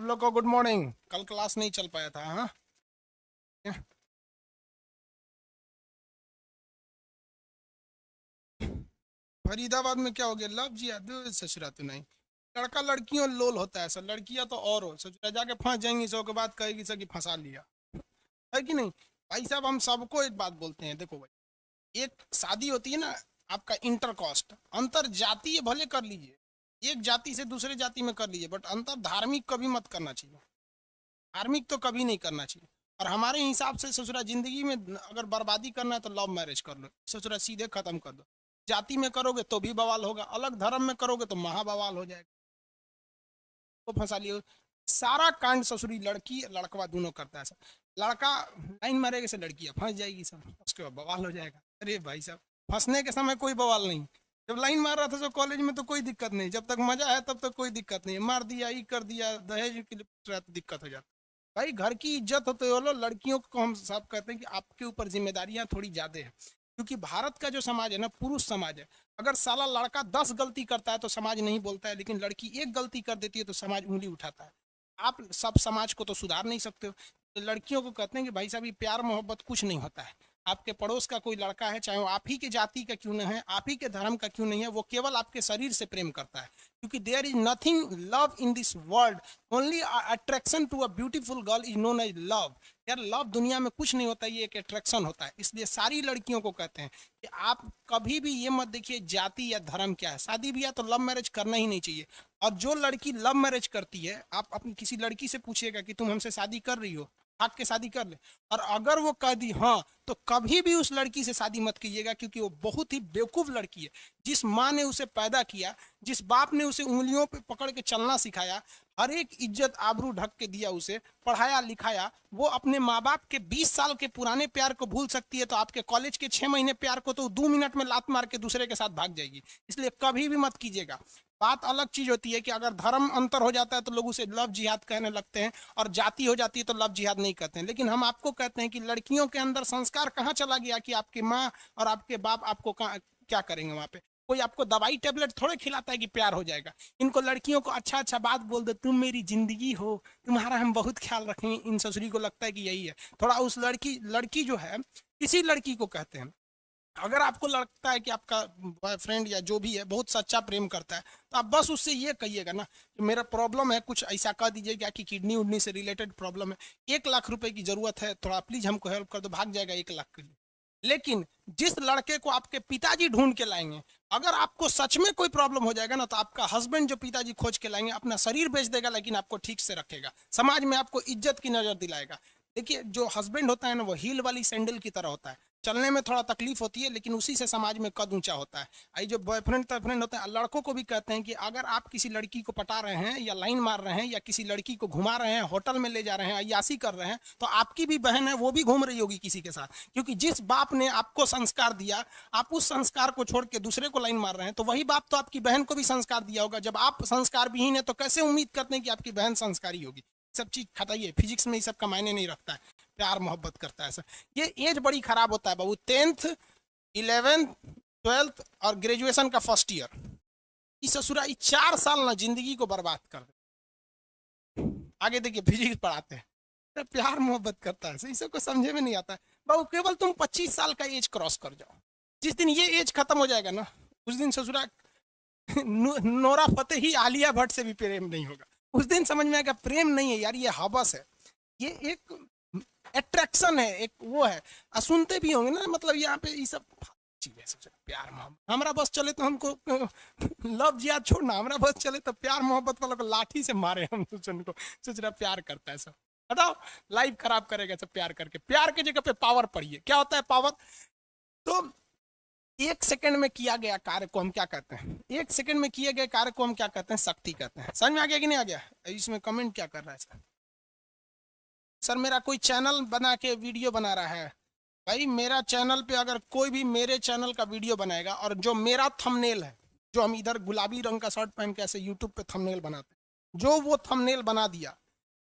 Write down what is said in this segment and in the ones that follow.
लोग को good morning. कल क्लास नहीं चल पाया था। हाँ, फरीदाबाद में क्या हो गया? लव जी याद ससुरा तो नहीं। लड़का लड़कियों लोल होता है सर, लड़कियां तो और हो ससुरा जाके फंस जाएंगी, सौ के बाद कहेगी सर कि फंसा लिया। है कि नहीं? भाई साहब हम सबको एक बात बोलते हैं, देखो भाई, एक शादी होती है ना, आपका इंटर कास्ट, अंतर जातीय भले कर लीजिए, एक जाति से दूसरे जाति में कर लीजिए, बट अंतर धार्मिक कभी मत करना चाहिए। धार्मिक तो कभी नहीं करना चाहिए। और हमारे हिसाब से ससुरा जिंदगी में अगर बर्बादी करना है तो लव मैरिज कर लो, ससुरा सीधे खत्म कर दो। जाति में करोगे तो भी बवाल होगा, अलग धर्म में करोगे तो महा बवाल हो जाएगा। तो फंसा लियो। सारा कांड ससुरी लड़की लड़कवा दोनों करता है सर। लड़का लाइन मारेगा से लड़कियां फंस जाएगी सर, उसके बाद बवाल हो जाएगा। अरे भाई साहब, फंसने के समय कोई बवाल नहीं। जब लाइन मार रहा था तो कॉलेज में तो कोई दिक्कत नहीं, जब तक मजा है तब तक कोई दिक्कत नहीं, मार दिया ही कर दिया, दहेज के लिए तो दिक्कत हो जाती। भाई घर की इज्जत होते हो लो, लड़कियों को हम सब कहते हैं कि आपके ऊपर जिम्मेदारियां थोड़ी ज्यादा है, क्योंकि भारत का जो समाज है ना, पुरुष समाज है। अगर साला लड़का 10 गलती करता है तो समाज नहीं बोलता है, लेकिन लड़की एक गलती कर देती है तो समाज उंगली उठाता है। आप सब समाज को तो सुधार नहीं सकते हो। तो लड़कियों को कहते हैं कि भाई साहब, ये प्यार मोहब्बत कुछ नहीं होता है। आपके पड़ोस का कोई लड़का है, चाहे वो आप ही के जाति का क्यों नहीं है, आप ही के धर्म का क्यों नहीं है, वो केवल आपके शरीर से प्रेम करता है। क्योंकि there is nothing love in this world, only attraction to a beautiful girl is known as love. यार लव दुनिया में कुछ नहीं होता, ये एक अट्रैक्शन होता है। इसलिए सारी लड़कियों को कहते हैं कि आप कभी भी ये मत देखिए जाति या धर्म क्या है, शादी ब्याह तो लव मैरिज करना ही नहीं चाहिए। और जो लड़की लव मैरिज करती है, आप अपनी किसी लड़की से पूछिएगा कि तुम हमसे शादी कर रही हो, भाग के शादी कर ले। और अगर वो कह दी हाँ, तो कभी भी उस लड़की से शादी मत कीजिएगा, क्योंकि वो बहुत ही बेवकूफ लड़की है। जिस माँ ने उसे पैदा किया, जिस बाप ने उसे उंगलियों पे पकड़ के चलना सिखाया, हर एक इज्जत आबरू ढक के दिया, उसे पढ़ाया लिखाया, वो अपने माँ बाप के 20 साल के पुराने प्यार को भूल सकती है, तो आपके कॉलेज के 6 महीने प्यार को तो 2 मिनट में लात मार के दूसरे के साथ भाग जाएगी। इसलिए कभी भी मत कीजिएगा। बात अलग चीज होती है कि अगर धर्म अंतर हो जाता है तो लोग उसे लव जिहाद कहने लगते हैं, और जाति हो जाती है तो लव जिहाद नहीं कहते हैं। लेकिन हम आपको कहते हैं कि लड़कियों के अंदर संस्कार कहाँ चला गया कि आपकी माँ और आपके बाप आपको क्या करेंगे वहां पे? कोई आपको दवाई टेबलेट थोड़े खिलाता है कि प्यार हो जाएगा। इनको लड़कियों को अच्छा अच्छा बात बोल दो, तुम मेरी जिंदगी हो, तुम्हारा हम बहुत ख्याल रखेंगे, इन ससुरी को लगता है कि यही है। थोड़ा उस लड़की लड़की जो है, किसी लड़की को कहते हैं, अगर आपको लगता है कि आपका बॉयफ्रेंड या जो भी है बहुत सच्चा प्रेम करता है, तो आप बस उससे ये कहिएगा ना कि मेरा प्रॉब्लम है, कुछ ऐसा कह दीजिएगा कि किडनी उडनी से रिलेटेड प्रॉब्लम है, 1 लाख रुपए की जरूरत है, थोड़ा प्लीज हमको हेल्प कर दो, भाग जाएगा 1 लाख के लिए। लेकिन जिस लड़के को आपके पिताजी ढूंढ के लाएंगे, अगर आपको सच में कोई प्रॉब्लम हो जाएगा ना, तो आपका हस्बैंड जो पिताजी खोज के लाएंगे अपना शरीर बेच देगा, लेकिन आपको ठीक से रखेगा, समाज में आपको इज्जत की नजर दिलाएगा। देखिए, जो हस्बैंड होता है ना, वो हील वाली सैंडल की तरह होता है, चलने में थोड़ा तकलीफ होती है, लेकिन उसी से समाज में कद ऊंचा होता है। आई जो बॉयफ्रेंड टॉयफ्रेंड होते हैं, लड़कों को भी कहते हैं कि अगर आप किसी लड़की को पटा रहे हैं या लाइन मार रहे हैं या किसी लड़की को घुमा रहे हैं, होटल में ले जा रहे हैं, अय्यासी कर रहे हैं, तो आपकी भी बहन है, वो भी घूम रही होगी किसी के साथ। क्योंकि जिस बाप ने आपको संस्कार दिया, आप उस संस्कार को छोड़ के दूसरे को लाइन मार रहे हैं, तो वही बाप तो आपकी बहन को भी संस्कार दिया होगा। जब आप संस्कार विहीन है तो कैसे उम्मीद करते हैं कि आपकी बहन संस्कारी होगी? सब चीज खटाइए, फिजिक्स में ये सब का मायने नहीं रखता है। प्यार मोहब्बत करता है सर। ये एज बड़ी खराब होता है बाबू, 10th 11th 12th और ग्रेजुएशन का फर्स्ट ईयर, इस ससुरा 4 साल ना जिंदगी को बर्बाद कर दे। आगे देखिए फिजिक्स पढ़ाते हैं, तो प्यार मोहब्बत करता है, इस सबको समझे में नहीं आता है बाबू। केवल तुम 25 साल का एज क्रॉस कर जाओ, जिस दिन ये एज खत्म हो जाएगा ना, उस दिन ससुरा नोरा फतेही आलिया भट्ट से भी प्रेम नहीं होगा। उस दिन समझ में आएगा प्रेम नहीं है यार, ये हवस है, ये एक अट्रैक्शन है, एक वो है। सुनते भी होंगे ना, मतलब यहाँ पे ये सब चीजें सोच, प्यार मोहब्बत हमारा बस चले तो हमको लव जिहाद छोड़ना, हमारा बस चले तो प्यार मोहब्बत वालों को लाठी से मारे हम दूसरे को। सोच रहा प्यार करता है सब, बताओ लाइफ खराब करेगा सब प्यार करके। प्यार की जगह पे पावर पढ़िए, क्या होता है पावर? तो 1 सेकंड में किया गया कार्य को हम क्या कहते हैं? 1 सेकंड में किए गए कार्य को हम क्या कहते हैं? शक्ति कहते हैं। समझ में आ गया कि नहीं आ गया? इसमें कमेंट क्या कर रहा है सर? सर मेरा कोई चैनल बना के वीडियो बना रहा है। भाई मेरा चैनल पे अगर कोई भी मेरे चैनल का वीडियो बनाएगा, और जो मेरा थंबनेल है, जो हम इधर गुलाबी रंग का शर्ट पहन के ऐसे यूट्यूब पे थंबनेल बनाते हैं, जो वो थंबनेल बना दिया,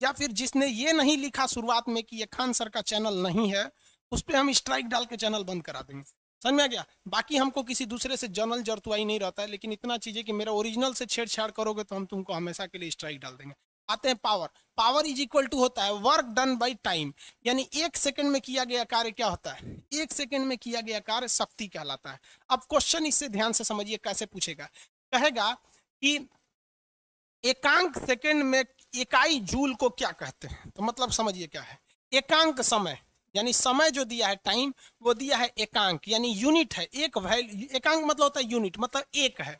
या फिर जिसने ये नहीं लिखा शुरुआत में कि ये खान सर का चैनल नहीं है, उस पर हम स्ट्राइक डाल के चैनल बंद करा देंगे। समझ में आ गया? बाकी हमको किसी दूसरे से जनरल जरतुआई नहीं रहता है, लेकिन इतना चीज है कि मेरा ओरिजिनल से छेड़छाड़ करोगे तो हम तुमको हमेशा के लिए स्ट्राइक डाल देंगे। आते हैं power. Power is equal to होता है वर्क डन बाय टाइम, यानी 1 सेकंड में किया गया कार्य क्या होता है, 1 सेकंड में किया गया कार्य शक्ति कहलाता है। अब क्वेश्चन इससे ध्यान से समझिए कैसे पूछेगा, कहेगा कि एकांक सेकंड में इकाई जूल को क्या कहते हैं। तो मतलब समझिए क्या है, एकांक समय यानी समय जो दिया है टाइम, वो दिया है एकांक यानी यूनिट है, एक वैल्यू। एकांक मतलब होता है यूनिट, मतलब एक है,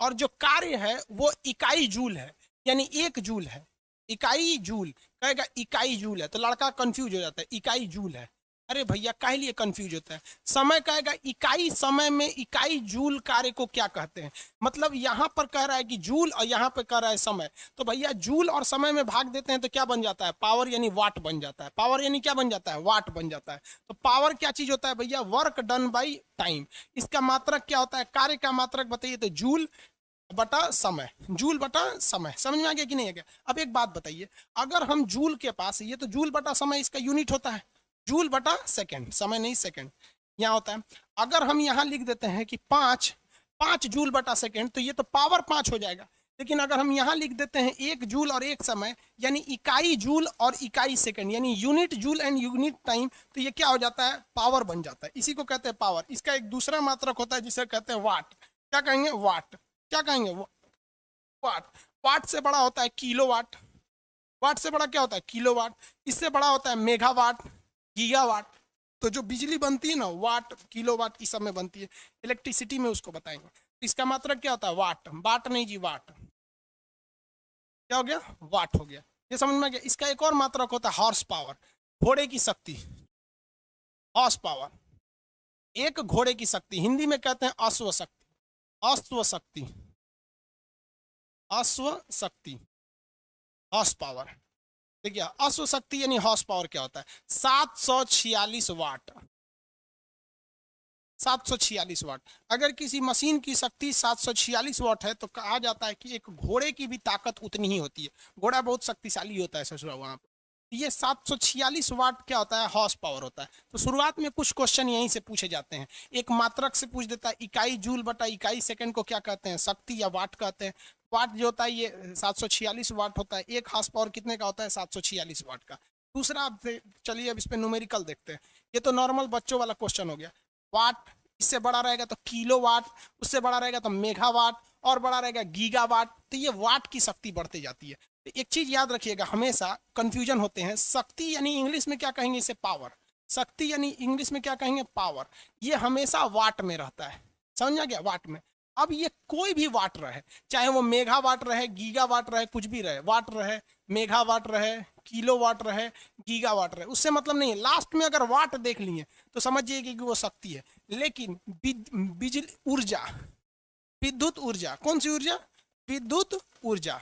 और जो कार्य है वो इकाई जूल है, यानी 1 जूल है। इकाई जूल कहेगा इकाई जूल है, तो लड़का कंफ्यूज हो जाता है, इकाई जूल है, अरे भैया काहे लिए कंफ्यूज होता है। समय कहेगा इकाई समय में इकाई जूल कार्य को क्या कहते हैं, मतलब यहाँ पर कह रहा है कि जूल और यहाँ पे कह रहा है समय, तो भैया जूल और समय में भाग देते हैं तो क्या बन जाता है, पावर यानी वाट बन जाता है। पावर यानी क्या बन जाता है, वाट बन जाता है। तो पावर क्या चीज होता है भैया, वर्क डन बाई टाइम। इसका मात्रक क्या होता है, कार्य का मात्रक बताइए, तो जूल बटा समय, जूल बटा समय। समझ में आ गया कि नहीं आ गया। अब एक बात बताइए, अगर हम जूल के पास, ये तो जूल बटा समय इसका यूनिट होता है, जूल बटा सेकंड, समय नहीं सेकंड यहाँ होता है। अगर हम यहाँ लिख देते हैं कि 5 जूल बटा सेकंड, तो ये तो पावर 5 हो जाएगा। लेकिन अगर हम यहाँ लिख देते हैं 1 जूल और 1 समय, यानी इकाई जूल और इकाई सेकंड, यानी unit joule and unit time, तो ये क्या हो जाता है, पावर बन जाता है। इसी को कहते हैं पावर। इसका एक दूसरा मात्रक होता है जिसे कहते हैं वाट। क्या कहेंगे, वाट। क्या कहेंगे, वाट। वाट से बड़ा होता है किलोवाट, वाट से बड़ा क्या होता है, किलोवाट। इससे बड़ा होता है मेगावाट, गीगावाट। तो जो बिजली बनती है ना, वाट किलोवाट इस सब में बनती है, इलेक्ट्रिसिटी में उसको बताएंगे। इसका मात्रक क्या होता है, वाट। वाट नहीं जी, वाट। क्या हो गया, वाट हो गया। ये समझ में आ गया। इसका एक और मात्रक होता है हॉर्स पावर, घोड़े की शक्ति। हॉर्स पावर, एक घोड़े की शक्ति, हिंदी में कहते हैं अश्व शक्ति। अश्व शक्ति, अश्व शक्ति, हॉर्स पावर। देखिए अश्व शक्ति यानी हॉर्स पावर क्या होता है, 746 वाट। 746 वाट। अगर किसी मशीन की शक्ति 746 वाट है तो कहा जाता है कि एक घोड़े की भी ताकत उतनी ही होती है। घोड़ा बहुत शक्तिशाली होता है ससुरा वहां पर। ये 746 वाट क्या होता है, हॉर्स पावर होता है। तो शुरुआत में कुछ क्वेश्चन यहीं से पूछे जाते हैं। एक मात्रक से पूछ देता है, इकाई जूल बटा इकाई सेकंड को क्या कहते हैं, शक्ति या वाट कहते हैं। वाट जो होता है ये 746 वाट होता है। एक हॉर्स पावर कितने का होता है, 746 वाट का। दूसरा, चलिए अब इस पे न्यूमेरिकल देखते हैं। ये तो नॉर्मल बच्चों वाला क्वेश्चन हो गया। वाट, इससे बड़ा रहेगा तो किलोवाट, उससे बड़ा रहेगा तो मेगावाट, और बड़ा रहेगा गीगावाट। तो ये वाट की शक्ति बढ़ती जाती है। तो एक चीज याद रखिएगा, हमेशा कंफ्यूजन होते हैं। शक्ति यानी इंग्लिश में क्या कहेंगे इसे, पावर। शक्ति यानी इंग्लिश में क्या कहेंगे, पावर। ये हमेशा वाट में रहता है, समझ आ गया, वाट में। अब ये कोई भी वाट रहे, चाहे वो मेगावाट रहे, गीगावाट रहे, कुछ भी रहे, वाट रहे, मेगावाट रहे, किलोवाट रहे, गीगावाट रहे, उससे मतलब नहीं है। लास्ट में अगर वाट देख लिए तो समझिए कि वो शक्ति है। लेकिन बिजली ऊर्जा, विद्युत ऊर्जा, कौन सी ऊर्जा, विद्युत ऊर्जा,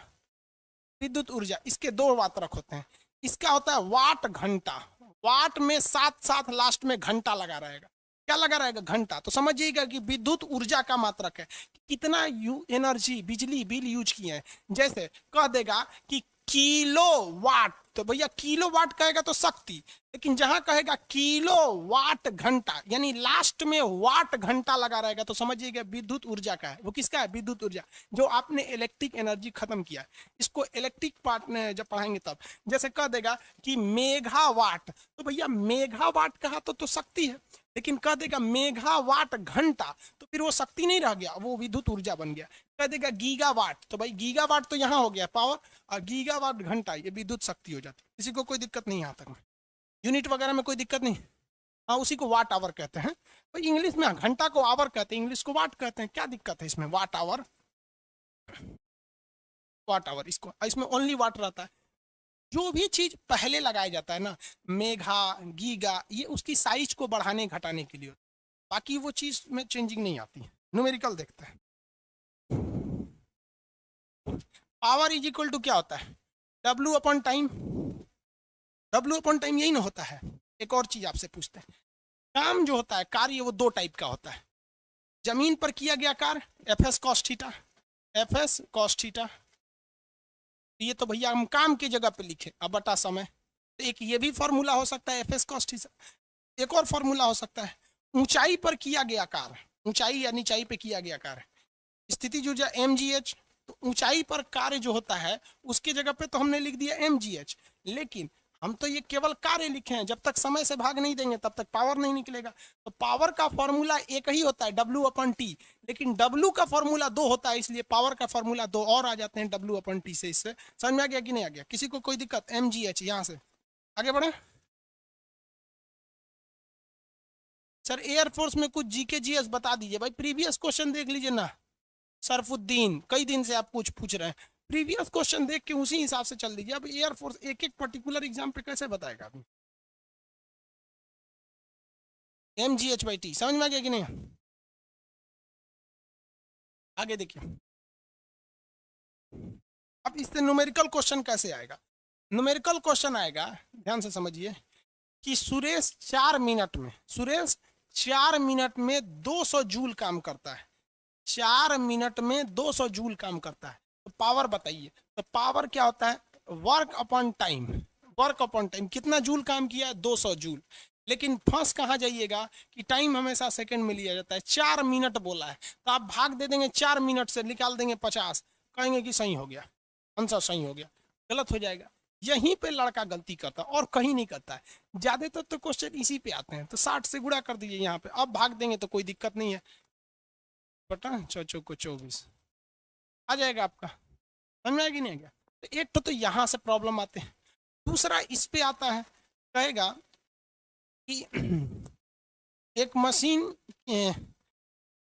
विद्युत ऊर्जा, इसके 2 मात्रक होते हैं। इसका होता है वाट घंटा। वाट में साथ साथ लास्ट में घंटा लगा रहेगा। क्या लगा रहेगा, घंटा। तो समझिएगा कि विद्युत ऊर्जा का मात्रक है कितना एनर्जी, बिजली बिल यूज किए हैं। जैसे कह देगा कि किलो वाट, तो भैया किलो वाट कहेगा तो शक्ति। लेकिन जहां कहेगा किलो वाट घंटा, यानी लास्ट में वाट घंटा लगा रहेगा, तो समझिएगा विद्युत ऊर्जा का है। वो किसका है, विद्युत ऊर्जा, जो आपने इलेक्ट्रिक एनर्जी खत्म किया। इसको इलेक्ट्रिक पार्ट में जब पढ़ाएंगे तब। जैसे कह देगा कि मेगावाट, तो भैया मेगावाट कहा तो शक्ति है। लेकिन कह देगा मेगावाट घंटा, तो फिर वो शक्ति नहीं रह गया, वो विद्युत ऊर्जा बन गया। कह देगा गीगावाट, तो भाई गीगावाट तो यहाँ हो गया पावर, और गीगावाट घंटा, ये विद्युत शक्ति हो जाती है। किसी को कोई दिक्कत नहीं यहाँ तक में, यूनिट वगैरह में कोई दिक्कत नहीं। हाँ, उसी को वाट आवर कहते हैं। भाई इंग्लिश में घंटा को आवर कहते हैं, इंग्लिश को वाट कहते हैं। क्या दिक्कत है इसमें, वाट आवर, वाट आवर, इसमें ओनली वाट रहता है। जो भी चीज पहले लगाया जाता है ना, मेगा गीगा, ये उसकी साइज को बढ़ाने घटाने के लिए, बाकी वो चीज में चेंजिंग नहीं आती है। न्यूमेरिकल देखते हैं। पावर इज इक्वल टू क्या होता है, W upon time. W upon time यही ना होता है। एक और चीज आपसे पूछते हैं, काम जो होता है, कार्य, वो 2 टाइप का होता है। जमीन पर किया गया कार्य, Fs cos theta, Fs cos theta. ये तो भैया हम काम की जगह पे लिखे, अब बटा समय। तो एक ये भी फॉर्मूला हो सकता है Fs cos थीटा। एक और फॉर्मूला हो सकता है ऊंचाई पर किया गया कार्य, ऊंचाई या नीचाई पे किया गया कार्य, स्थितिज ऊर्जा mgh, तो ऊंचाई पर कार्य जो होता है उसकी जगह पे तो हमने लिख दिया mgh, लेकिन हम तो ये केवल कार्य लिखे हैं, जब तक समय से भाग नहीं देंगे तब तक पावर नहीं निकलेगा। तो पावर का फॉर्मूला एक ही होता है W/T, लेकिन W का फॉर्मूला 2 होता है, इसलिए पावर का फॉर्मूला 2 और आ जाते हैं W/T से। इससे समझ में आ गया कि नहीं आ गया? किसी को कोई दिक्कत? mgh, यहां से आगे बढ़े। सर एयरफोर्स में कुछ जीके जीएस बता दीजिए भाई, प्रीवियस क्वेश्चन देख लीजिए ना सरफुद्दीन, कई दिन से आप कुछ पूछ रहे हैं, प्रीवियस क्वेश्चन देख के उसी हिसाब से चल दीजिए। अब एयरफोर्स एक एक पर्टिकुलर एग्जाम पे कैसे बताएगा आदमी? mgh/t समझ में आ गया कि नहीं? आगे देखिए, अब इससे न्यूमेरिकल क्वेश्चन कैसे आएगा? न्यूमेरिकल क्वेश्चन आएगा, ध्यान से समझिए, कि सुरेश 4 मिनट में, सुरेश 4 मिनट में 200 जूल काम करता है, 4 मिनट में 200 जूल काम करता है। तो पावर बताइए। तो पावर क्या होता है? Work upon time, work upon time, कितना जूल काम किया? 200 जूल। लेकिन फंस कहाँ जाइएगा कि टाइम हमेशा सेकंड में लिया जाता है, 4 मिनट बोला है तो आप भाग दे देंगे 4 मिनट से, निकाल देंगे 50, कहेंगे कि सही हो गया, आंसर सही हो गया। गलत हो जाएगा। यहीं पे लड़का गलती करता है और कहीं नहीं करता है। ज्यादातर तो क्वेश्चन इसी पे आते हैं। तो 60 से गुणा कर दीजिए यहाँ पे, अब भाग देंगे तो कोई दिक्कत नहीं है, बटा 4 को 24 आ जाएगा आपका। समझ में आएगी नहीं आएगा? तो एक तो यहाँ से प्रॉब्लम आते हैं। दूसरा इस पे आता है, कहेगा कि एक मशीन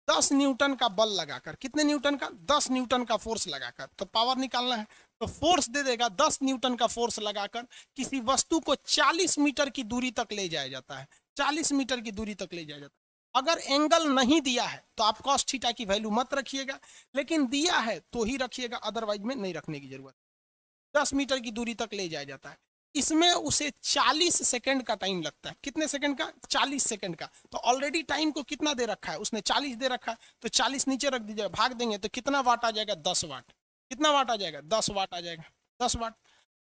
10 न्यूटन का बल लगाकर, कितने न्यूटन का? 10 न्यूटन का फोर्स लगाकर, तो पावर निकालना है। तो फोर्स दे देगा 10 न्यूटन का फोर्स लगाकर किसी वस्तु को 40 मीटर की दूरी तक ले जाया जाता है, 40 मीटर की दूरी तक ले जाया जाता है। अगर एंगल नहीं दिया है तो आप cos थीटा की वैल्यू मत रखिएगा, लेकिन दिया है तो ही रखिएगा, अदरवाइज में नहीं रखने की जरूरत। 10 मीटर की दूरी तक ले जाया जाता है, इसमें उसे 40 सेकंड का टाइम लगता है। कितने सेकंड का? 40 सेकंड का। तो ऑलरेडी टाइम को कितना दे रखा है? उसने 40 दे रखा है, तो 40 नीचे रख दीजिए, भाग देंगे तो कितना वाट आ जाएगा? 10 वाट। कितना वाट आ जाएगा? 10 वाट आ जाएगा, 10 वाट।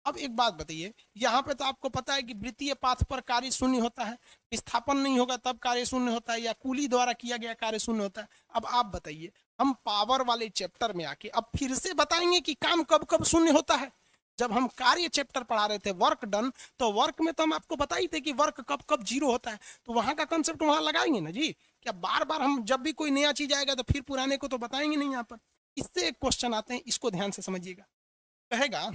अब एक बात बताइए, यहाँ पे तो आपको पता है कि वृत्तीय पाथ पर कार्य शून्य होता है, विस्थापन नहीं होगा तब कार्य शून्य होता है, या कूली द्वारा किया गया कार्य शून्य होता है। अब आप बताइए, हम पावर वाले चैप्टर में आके अब फिर से बताएंगे कि काम कब कब शून्य होता है? जब हम कार्य चैप्टर पढ़ा रहे थे, वर्क डन, तो वर्क में तो हम आपको बताई थे कि वर्क कब कब जीरो होता है, तो वहां का कंसेप्ट वहां लगाएंगे ना जी। क्या बार बार हम जब भी कोई नया चीज आएगा तो फिर पुराने को तो बताएंगे नहीं यहाँ पर। इससे एक क्वेश्चन आते हैं, इसको ध्यान से समझिएगा। कहेगा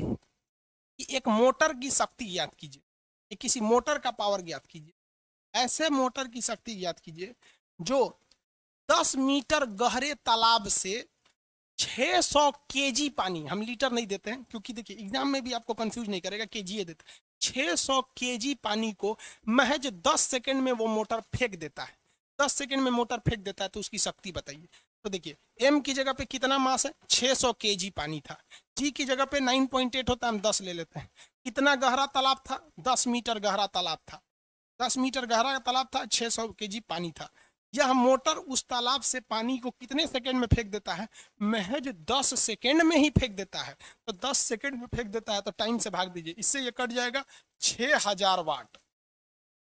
कि एक मोटर की शक्ति ज्ञात कीजिए, एक किसी मोटर का पावर ज्ञात कीजिए। ऐसे मोटर की शक्ति ज्ञात कीजिए जो 10 मीटर गहरे तालाब से 600 केजी पानी, हम लीटर नहीं देते हैं क्योंकि देखिए एग्जाम में भी आपको कंफ्यूज नहीं करेगा, केजी देते हैं, 600 केजी पानी को महज 10 सेकंड में वो मोटर फेंक देता है। 10 सेकंड में मोटर फेंक देता है, तो उसकी शक्ति बताइए। तो देखिए m की जगह पे कितना मास है? 600 केजी पानी था। g की जगह पे 9.8 होता है, हम 10 ले लेते हैं। कितना गहरा तालाब था? 10 मीटर गहरा तालाब था, 10 मीटर गहरा तालाब था, 600 केजी पानी था। यह मोटर उस तालाब से पानी को कितने सेकंड में फेंक देता है? महज 10 सेकंड में ही फेंक देता है। तो 10 सेकंड में फेंक देता है, तो टाइम से भाग दीजिए, इससे ये कट जाएगा 6000 वाट।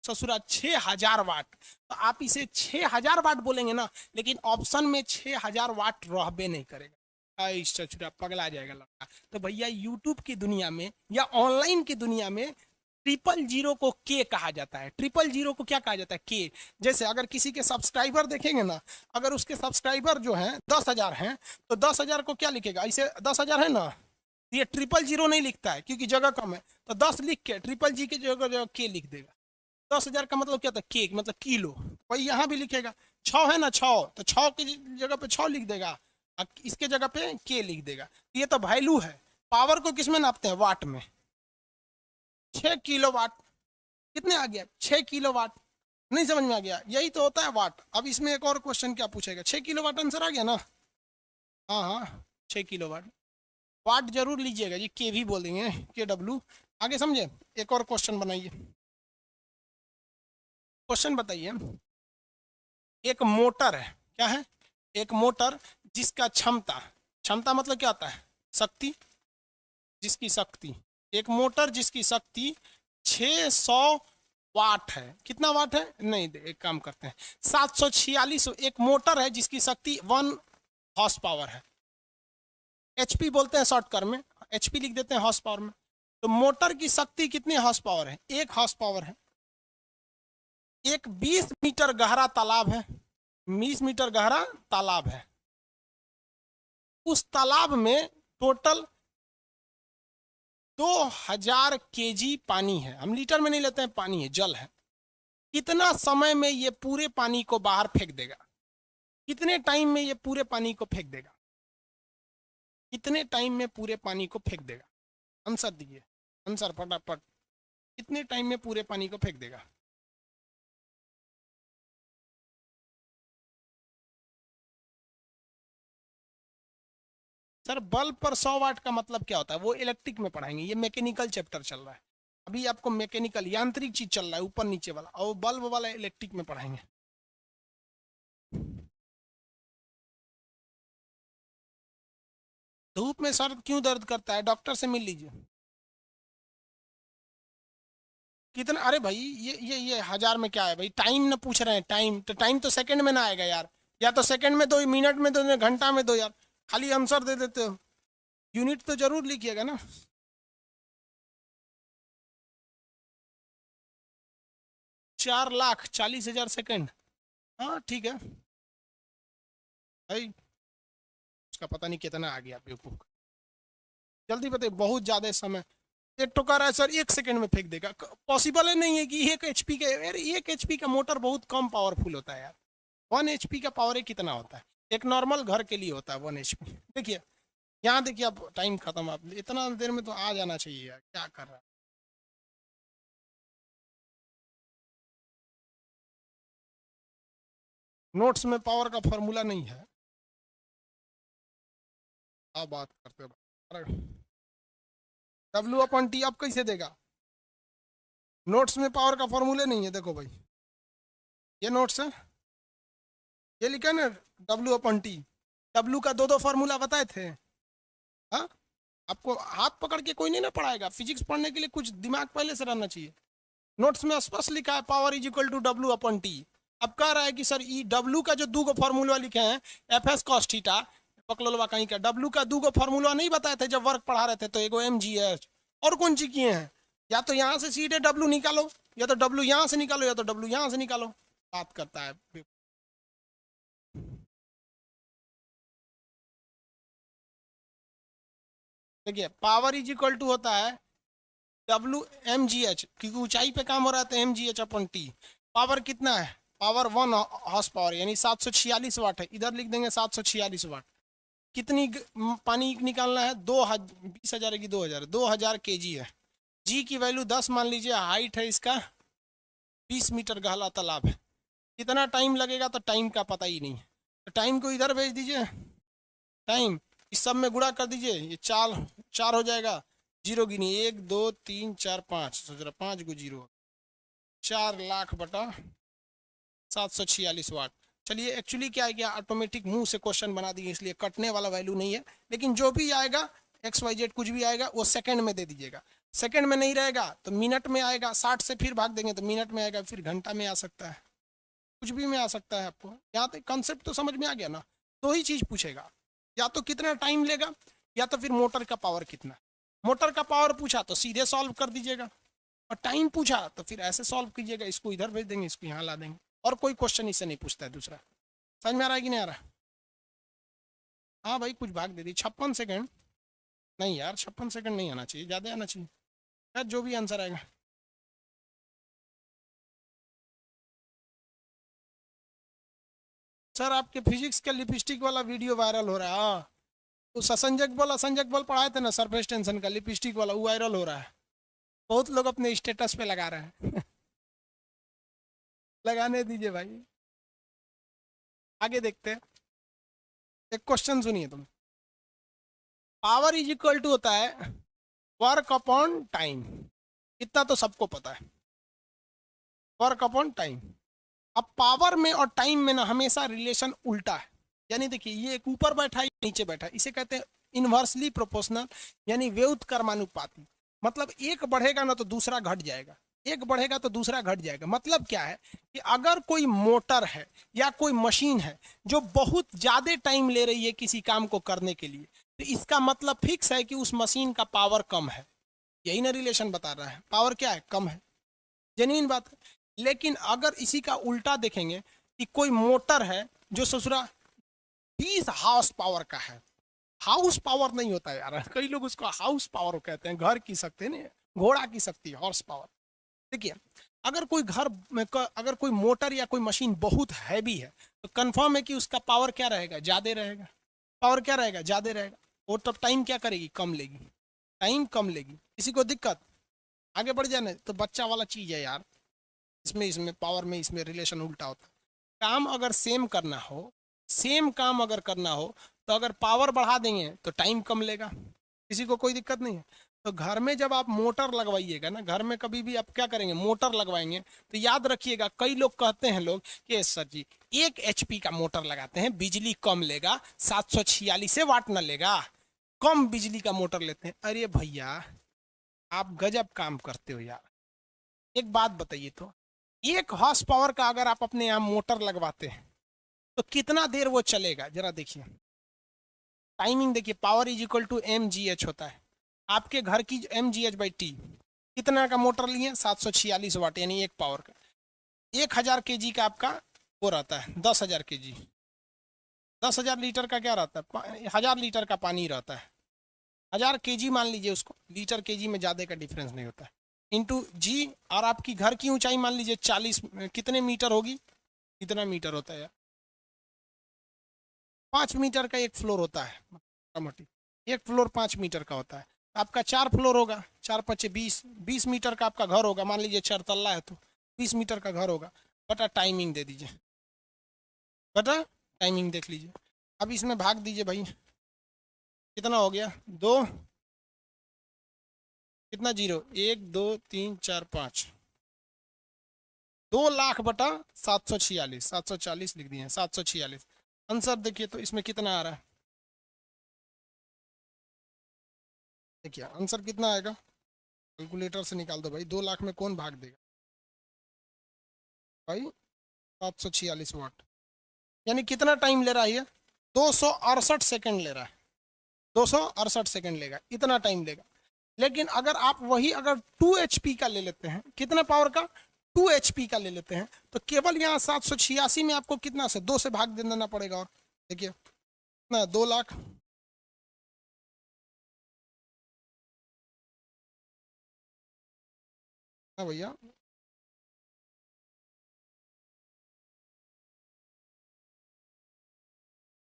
ससुरा 6000 वाट। तो आप इसे 6000 वाट बोलेंगे ना, लेकिन ऑप्शन में 6000 वाट रहबे नहीं करेगा। ससुरा पगला जाएगा लड़का। तो भैया यूट्यूब की दुनिया में या ऑनलाइन की दुनिया में 000 को के कहा जाता है। 000 को क्या कहा जाता है? के। जैसे अगर किसी के सब्सक्राइबर देखेंगे ना, अगर उसके सब्सक्राइबर जो हैं 10,000 हैं, तो 10,000 को क्या लिखेगा? ऐसे 10,000 है ना, ये 000 नहीं लिखता है क्योंकि जगह कम है, तो 10 लिख के GGG की जगह के लिख देगा। 10,000 का मतलब क्या था? के मतलब किलो। वही यहाँ भी लिखेगा। 6 है ना, 6, तो 6 की जगह पे 6 लिख देगा, इसके जगह पे के लिख देगा। ये तो वैल्यू है। पावर को किसमें नापते हैं? वाट में। 6 किलोवाट कितने आ गया? 6 किलोवाट। नहीं समझ में आ गया? यही तो होता है वाट। अब इसमें एक और क्वेश्चन क्या पूछेगा? 6 किलोवाट आंसर आ गया ना? हाँ हाँ 6 किलोवाट। वाट जरूर लीजिएगा जी, के भी बोल देंगे, KW। आगे समझे? एक और क्वेश्चन बनाइए। क्वेश्चन बताइए, एक मोटर है, क्या है? एक मोटर जिसका क्षमता, क्षमता मतलब क्या होता है? शक्ति, जिसकी शक्ति, एक मोटर जिसकी शक्ति 600 वाट है। कितना वाट है? नहीं, एक काम करते हैं, 746। एक मोटर है जिसकी शक्ति 1 हॉर्स पावर है। एचपी बोलते हैं शॉर्टकट में, एचपी लिख देते हैं हॉर्स पावर में। तो मोटर की शक्ति कितने हॉर्स पावर है? 1 हॉर्स पावर है। एक 20 मीटर गहरा तालाब है, 20 मीटर गहरा तालाब है, उस तालाब में टोटल 2000 केजी पानी है। हम लीटर में नहीं लेते हैं, पानी है, जल है। कितना समय में ये पूरे पानी को बाहर फेंक देगा? कितने टाइम में ये पूरे पानी को फेंक देगा? कितने टाइम में पूरे पानी को फेंक देगा? आंसर दीजिए, आंसर फटाफट। कितने टाइम में पूरे पानी को फेंक देगा? सर बल्ब पर 100 वाट का मतलब क्या होता है? वो इलेक्ट्रिक में पढ़ाएंगे, ये मैकेनिकल चैप्टर चल रहा है अभी, आपको मैकेनिकल यांत्रिक चीज चल रहा है ऊपर नीचे वाला, और बल्ब वाला इलेक्ट्रिक में पढ़ाएंगे। धूप में सर क्यों दर्द करता है? डॉक्टर से मिल लीजिए। कितना? अरे भाई ये 1000 में क्या है भाई? टाइम ना पूछ रहे हैं, टाइम तो टाइम तो सेकंड में ना आएगा यार, या तो सेकंड में दो, मिनट में दो, घंटा में दो यार, खाली आंसर दे देते हो। यूनिट तो जरूर लिखिएगा ना। 4,40,000 सेकंड। हाँ ठीक है भाई, उसका पता नहीं कितना आ गया बेवकूफ। जल्दी बताइए, बहुत ज्यादा समय। एक टोका रहा है सर 1 सेकंड में फेंक देगा, पॉसिबल है नहीं है कि 1 एचपी का यार, 1 एचपी का मोटर बहुत कम पावरफुल होता है यार। 1 एचपी का पावर कितना होता है? एक नॉर्मल घर के लिए होता है 1 एचपी। देखिए यहाँ देखिए, अब टाइम खत्म, आप इतना देर में तो आ जाना चाहिए यार, क्या कर रहा है? नोट्स में पावर का फॉर्मूला नहीं है। आप बात करते हो W/T आप कैसे देगा? नोट्स में पावर का फॉर्मूला नहीं है, देखो भाई ये नोट्स है, ये लिखा है ना W/T। W का 2-2 फॉर्मूला बताए थे। हाँ, आपको हाथ पकड़ के कोई नहीं ना पढ़ाएगा, फिजिक्स पढ़ने के लिए कुछ दिमाग पहले से रहना चाहिए। नोट्स में स्पष्ट लिखा है power is equal to W/T। अब कह रहा है कि सर ई W का जो 2 फॉर्मूला लिखे हैं, FS cos थीटा, पकलोलवा कहीं का, W का 2 फॉर्मूला नहीं बताए थे जब वर्क पढ़ा रहे थे? तो एगो MGH और कौन सी किए हैं? या तो यहाँ से सीधे W निकालो, या तो W यहाँ से निकालो, या तो W यहाँ से निकालो। बात करता है। देखिए पावर इज इक्वल टू होता है WmgH, क्योंकि ऊंचाई पे काम हो रहा है, mgh/t। पावर कितना है? पावर 1 हॉर्स पावर, यानी 746 वाट है। इधर लिख देंगे 746 वाट। कितनी पानी निकालना है? 20,000 की 2000 kg है। जी की वैल्यू 10 मान लीजिए, हाइट है इसका 20 मीटर गहरा तालाब है। कितना टाइम लगेगा? तो टाइम का पता ही नहीं है, तो टाइम को इधर भेज दीजिए। टाइम इस सब में गुणा कर दीजिए, ये 4 हो जाएगा। जीरो गिनी, 1 2 3 4 5, सोच रहा 5 को जीरो, 4 लाख बटा 746 वाट। चलिए एक्चुअली क्या है, क्या ऑटोमेटिक मुंह से क्वेश्चन बना दिए, इसलिए कटने वाला वैल्यू नहीं है। लेकिन जो भी आएगा XYZ कुछ भी आएगा वो सेकंड में दे दीजिएगा। सेकंड में नहीं रहेगा तो मिनट में आएगा, 60 से फिर भाग देंगे तो मिनट में आएगा, फिर घंटा में आ सकता है, कुछ भी में आ सकता है। आपको यहाँ तक कंसेप्ट तो समझ में आ गया ना? 2 ही चीज पूछेगा, या तो कितना टाइम लेगा, या तो फिर मोटर का पावर कितना। मोटर का पावर पूछा तो सीधे सॉल्व कर दीजिएगा, और टाइम पूछा तो फिर ऐसे सॉल्व कीजिएगा, इसको इधर भेज देंगे, इसको यहाँ ला देंगे, और कोई क्वेश्चन इससे नहीं पूछता है दूसरा। समझ में आ रहा है कि नहीं आ रहा? हाँ भाई कुछ भाग दे दी। 56 सेकंड नहीं यार, 56 सेकंड नहीं आना चाहिए, ज़्यादा आना चाहिए यार, जो भी आंसर आएगा। सर आपके फिजिक्स का लिपस्टिक वाला वीडियो वायरल हो रहा है। हाँ, तो संजक बल पढ़ाए थे ना, सरफेस टेंशन का लिपस्टिक वाला, वो वायरल हो रहा है। बहुत लोग अपने स्टेटस पे लगा रहे हैं। लगाने दीजिए भाई, आगे देखते हैं। एक क्वेश्चन सुनिए तुम। पावर इज इक्वल टू होता है वर्क अपॉन टाइम, इतना तो सबको पता है, वर्क अपॉन टाइम। अब पावर में और टाइम में ना हमेशा रिलेशन उल्टा है, यानी देखिए ये एक ऊपर बैठा है नीचे बैठा है, इसे कहते हैं इनवर्सली प्रोपोर्शनल, यानी व्युत्क्रमानुपाती। मतलब एक बढ़ेगा ना तो दूसरा घट जाएगा, एक बढ़ेगा तो दूसरा घट जाएगा। मतलब क्या है कि अगर कोई मोटर है या कोई मशीन है जो बहुत ज्यादा टाइम ले रही है किसी काम को करने के लिए, तो तो इसका मतलब फिक्स है कि उस मशीन का पावर कम है, यही ना रिलेशन बता रहा है, पावर क्या है, कम है, जेन्युइन बात है। लेकिन अगर इसी का उल्टा देखेंगे कि कोई मोटर है जो ससुरा 20 हाउस पावर का है, हाउस पावर नहीं होता है यार, कई लोग उसको हाउस पावर कहते हैं, घर की शक्ति नहीं, घोड़ा की शक्ति, हॉर्स पावर। देखिए अगर कोई घर में अगर कोई मोटर या कोई मशीन बहुत हैवी है तो कंफर्म है कि उसका पावर क्या रहेगा, ज्यादा रहेगा, पावर क्या रहेगा, ज्यादा रहेगा, और तब टाइम क्या करेगी, कम लेगी, टाइम कम लेगी। किसी को दिक्कत, आगे बढ़ जाने तो बच्चा वाला चीज है यार, इसमें इसमें पावर में इसमें रिलेशन उल्टा होता है। काम अगर सेम करना हो, सेम काम अगर करना हो तो अगर पावर बढ़ा देंगे तो टाइम कम लेगा, किसी को कोई दिक्कत नहीं है। तो घर में जब आप मोटर लगवाइएगा ना, घर में कभी भी आप क्या करेंगे, मोटर लगवाएंगे तो याद रखिएगा, कई लोग कहते हैं लोग कि सर जी 1 HP का मोटर लगाते हैं बिजली कम लेगा, 746 वाट ना लेगा, कम बिजली का मोटर लेते हैं। अरे भैया आप गजब काम करते हो यार, एक बात बताइए तो, 1 हॉर्स पावर का अगर आप अपने यहाँ मोटर लगवाते हैं तो कितना देर वो चलेगा, जरा देखिए टाइमिंग देखिए, power is equal to mgh होता है, आपके घर की mgh/t, कितना का मोटर लिए, 746 वाट, यानी 1 पावर का, 1000 kg का आपका वो रहता है, 10,000 kg, 10,000 लीटर का क्या रहता है, 1000 लीटर का पानी रहता है, 1000 kg मान लीजिए उसको, लीटर kg में ज़्यादा का डिफरेंस नहीं होता है, इंटू जी, और आपकी घर की ऊंचाई मान लीजिए 40, कितने मीटर होगी, कितना मीटर होता है यार, 5 मीटर का एक फ्लोर होता है, मोटामोटी एक फ्लोर 5 मीटर का होता है, आपका 4 फ्लोर होगा, 4×5 = 20 मीटर का आपका घर होगा, मान लीजिए 4 तल्ला है तो 20 मीटर का घर होगा, बटा टाइमिंग दे दीजिए, बटा टाइमिंग देख लीजिए। अब इसमें भाग दीजिए भाई, कितना हो गया, 2, कितना जीरो, 1 2 3 4 5, 2 लाख बटा 746, 740 लिख दिए, 746 आंसर। देखिए तो इसमें कितना आ रहा है, देखिए आंसर कितना आएगा, कैलकुलेटर से निकाल दो भाई, 2 लाख में कौन भाग देगा भाई, 746 वाट, यानी कितना टाइम ले रहा है ये, 268 सेकंड ले रहा है, 268 सेकंड लेगा, इतना टाइम लेगा। लेकिन अगर आप वही अगर 2 HP का ले लेते हैं, कितना पावर का, 2 HP का ले लेते हैं, तो केवल यहाँ 786 में आपको कितना से 2 से भाग दे देना पड़ेगा, और देखिए ना 2 लाख, हाँ भैया,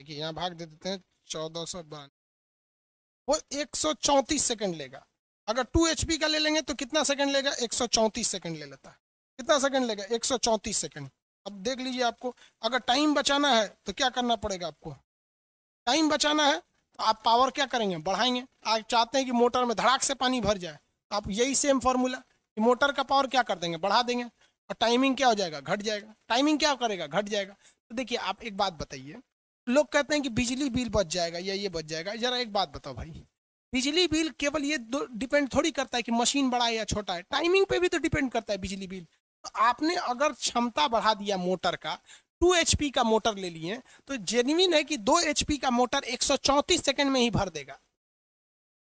देखिए यहाँ भाग दे देते हैं 1492, वो 134 सेकंड लेगा। अगर 2 HP का ले लेंगे तो कितना सेकंड लेगा, 134 सेकंड ले लेता है, कितना सेकंड लेगा, 134 सेकंड। अब देख लीजिए, आपको अगर टाइम बचाना है तो क्या करना पड़ेगा, आपको टाइम बचाना है तो आप पावर क्या करेंगे, बढ़ाएंगे। आप चाहते हैं कि मोटर में धड़ाक से पानी भर जाए, तो आप यही सेम फॉर्मूला कि मोटर का पावर क्या कर देंगे, बढ़ा देंगे, और टाइमिंग क्या हो जाएगा, घट जाएगा, टाइमिंग क्या करेगा, घट जाएगा। तो देखिए आप एक बात बताइए, लोग कहते हैं कि बिजली बिल बच जाएगा या ये बच जाएगा, जरा एक बात बताओ भाई, बिजली बिल केवल ये डिपेंड थोड़ी करता है कि मशीन बड़ा है या छोटा है, टाइमिंग पे भी तो डिपेंड करता है बिजली बिल। तो आपने अगर क्षमता बढ़ा दिया मोटर का, 2 HP का मोटर ले लिए, तो जेन्युइन है कि 2 HP का मोटर 134 सेकंड में ही भर देगा,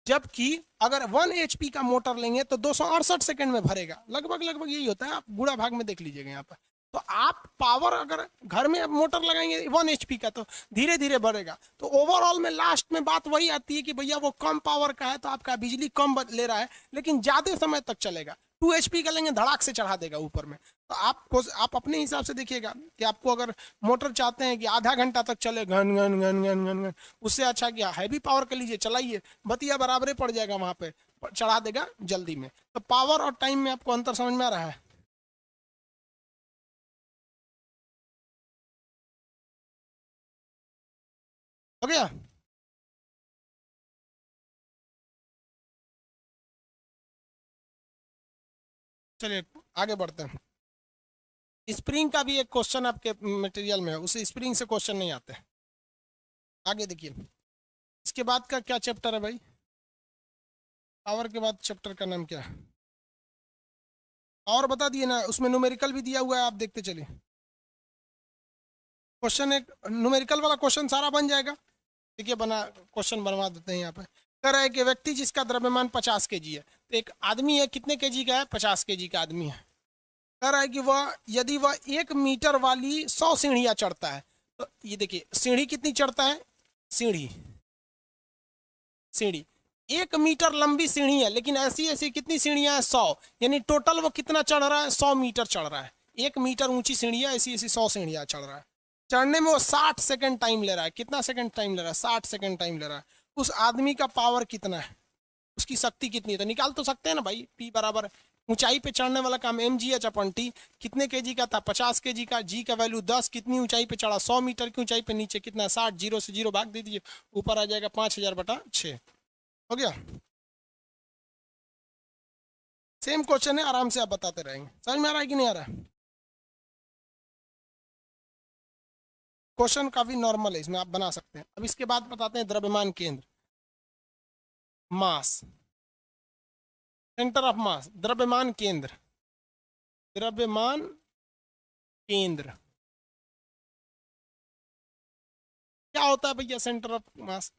जबकि अगर 1 HP का मोटर लेंगे तो 268 सेकंड में भरेगा, लगभग लगभग यही होता है, आप गुणा भाग में देख लीजिएगा यहाँ पर। तो आप पावर अगर घर में मोटर लगाएंगे 1 HP का तो धीरे धीरे बढ़ेगा, तो ओवरऑल में लास्ट में बात वही आती है कि भैया वो कम पावर का है तो आपका बिजली कम ले रहा है, लेकिन ज्यादा समय तक चलेगा। 2 HP का लेंगे धड़ाक से चढ़ा देगा ऊपर में। तो आप अपने हिसाब से देखिएगा कि आपको अगर मोटर चाहते हैं कि आधा घंटा तक चले घन घन घन घन घन घन, उससे अच्छा क्या हैवी पावर का लीजिए, चलाइए, बतिया बराबरे पड़ जाएगा, वहां पे चढ़ा देगा जल्दी में। तो पावर और टाइम में आपको अंतर समझ में आ रहा है, हो गया। चलिए आगे बढ़ते हैं। स्प्रिंग का भी एक क्वेश्चन आपके मटेरियल में है, उसे स्प्रिंग से क्वेश्चन नहीं आते। आगे देखिए, इसके बाद का क्या चैप्टर है भाई, पावर के बाद चैप्टर का नाम क्या है, और बता दिए ना, उसमें न्यूमेरिकल भी दिया हुआ है, आप देखते चलिए। क्वेश्चन एक न्यूमेरिकल वाला क्वेश्चन सारा बन जाएगा, देखिए बना क्वेश्चन बनवा देते हैं यहाँ पे। कह रहा है कि व्यक्ति जिसका द्रव्यमान 50 केजी है, तो एक आदमी है कितने केजी का है, 50 केजी का आदमी है। कह रहा है कि वह यदि वह 1 मीटर वाली 100 सीढ़ियां चढ़ता है, तो ये देखिए सीढ़ी कितनी चढ़ता है, सीढ़ी सीढ़ी 1 मीटर लंबी सीढ़ी है, लेकिन ऐसी ऐसी कितनी सीढ़ियां हैं, 100, यानी टोटल वो कितना चढ़ रहा है, 100 मीटर चढ़ रहा है। 1 मीटर ऊंची सीढ़ी है, ऐसी ऐसी 100 सीढ़ियां चढ़ रहा है। चढ़ने में वो 60 सेकंड टाइम ले रहा है। कितना सेकंड टाइम ले रहा है, 60 सेकंड टाइम ले रहा है। उस आदमी का पावर कितना है, उसकी शक्ति कितनी है, तो निकाल तो सकते हैं ना भाई। पी बराबर ऊंचाई पे चढ़ने वाला काम mgh/t, कितने केजी का था, 50 केजी का, जी का वैल्यू 10, कितनी ऊंचाई पे चढ़ा, 100 मीटर की ऊंचाई पे, नीचे कितना 60, जीरो से जीरो भाग दे दीजिए, ऊपर आ जाएगा 5000/6। हो गया। सेम क्वेश्चन है, आराम से आप बताते रहेंगे। समझ में आ रहा है कि नहीं आ रहा है? क्वेश्चन काफी नॉर्मल है, इसमें आप बना सकते हैं। अब इसके बाद बताते हैं द्रव्यमान केंद्र, मास, सेंटर ऑफ मास, द्रव्यमान केंद्र, द्रव्यमान केंद्र क्या होता है भैया, सेंटर ऑफ मास?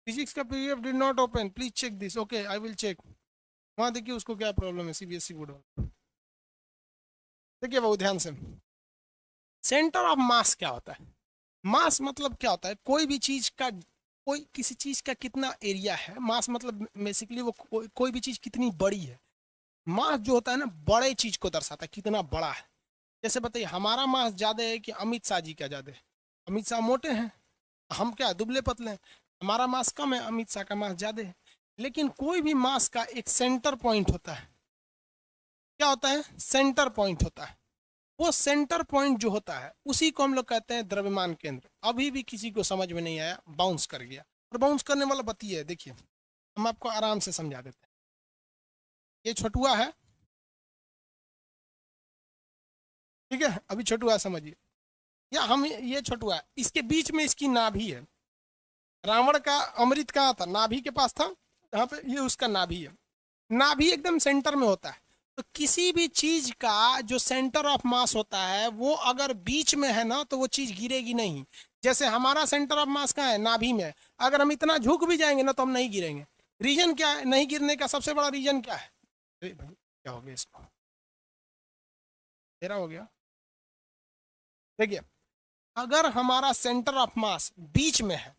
फिजिक्स का PDF did not open, please check this. Okay I will check. वहां देखिए उसको क्या प्रॉब्लम है, सीबीएसई बोर्ड वाला। देखिए बहुत ध्यान से, सेंटर ऑफ मास क्या होता है? मास मतलब क्या होता है, कोई भी चीज का, कोई किसी चीज का कितना एरिया है। मास मतलब बेसिकली वो कोई भी चीज कितनी बड़ी है। मास जो होता है ना, बड़े चीज को दर्शाता है, कितना बड़ा है। जैसे बताइए हमारा मास ज्यादा है कि अमित शाह जी का ज्यादा है? अमित शाह मोटे हैं, हम क्या दुबले पतले हैं। हमारा मास कम है, अमित शाह का मास ज्यादा है। लेकिन कोई भी मास का एक सेंटर पॉइंट होता है। क्या होता है, सेंटर पॉइंट होता है। वो सेंटर पॉइंट जो होता है उसी को हम लोग कहते हैं द्रव्यमान केंद्र। अभी भी किसी को समझ में नहीं आया, बाउंस कर गया। और बाउंस करने वाला बती है, देखिए हम आपको आराम से समझा देते हैं। ये छोटुआ है, ठीक है, अभी छोटुआ समझिए, या हम ये छोटुआ है, इसके बीच में इसकी नाभि है। रावण का अमृत कहाँ था, नाभि के पास था, यहाँ पे ये उसका नाभि है। नाभि एकदम सेंटर में होता है। तो किसी भी चीज का जो सेंटर ऑफ मास होता है वो अगर बीच में है ना, तो वो चीज गिरेगी नहीं। जैसे हमारा सेंटर ऑफ मास कहाँ है, नाभि में। अगर हम इतना झुक भी जाएंगे ना तो हम नहीं गिरेंगे। रीजन क्या है नहीं गिरने का, सबसे बड़ा रीजन क्या है? अरे भाई क्या हो गया इसको, तेरा हो गया। देखिए अगर हमारा सेंटर ऑफ मास बीच में है,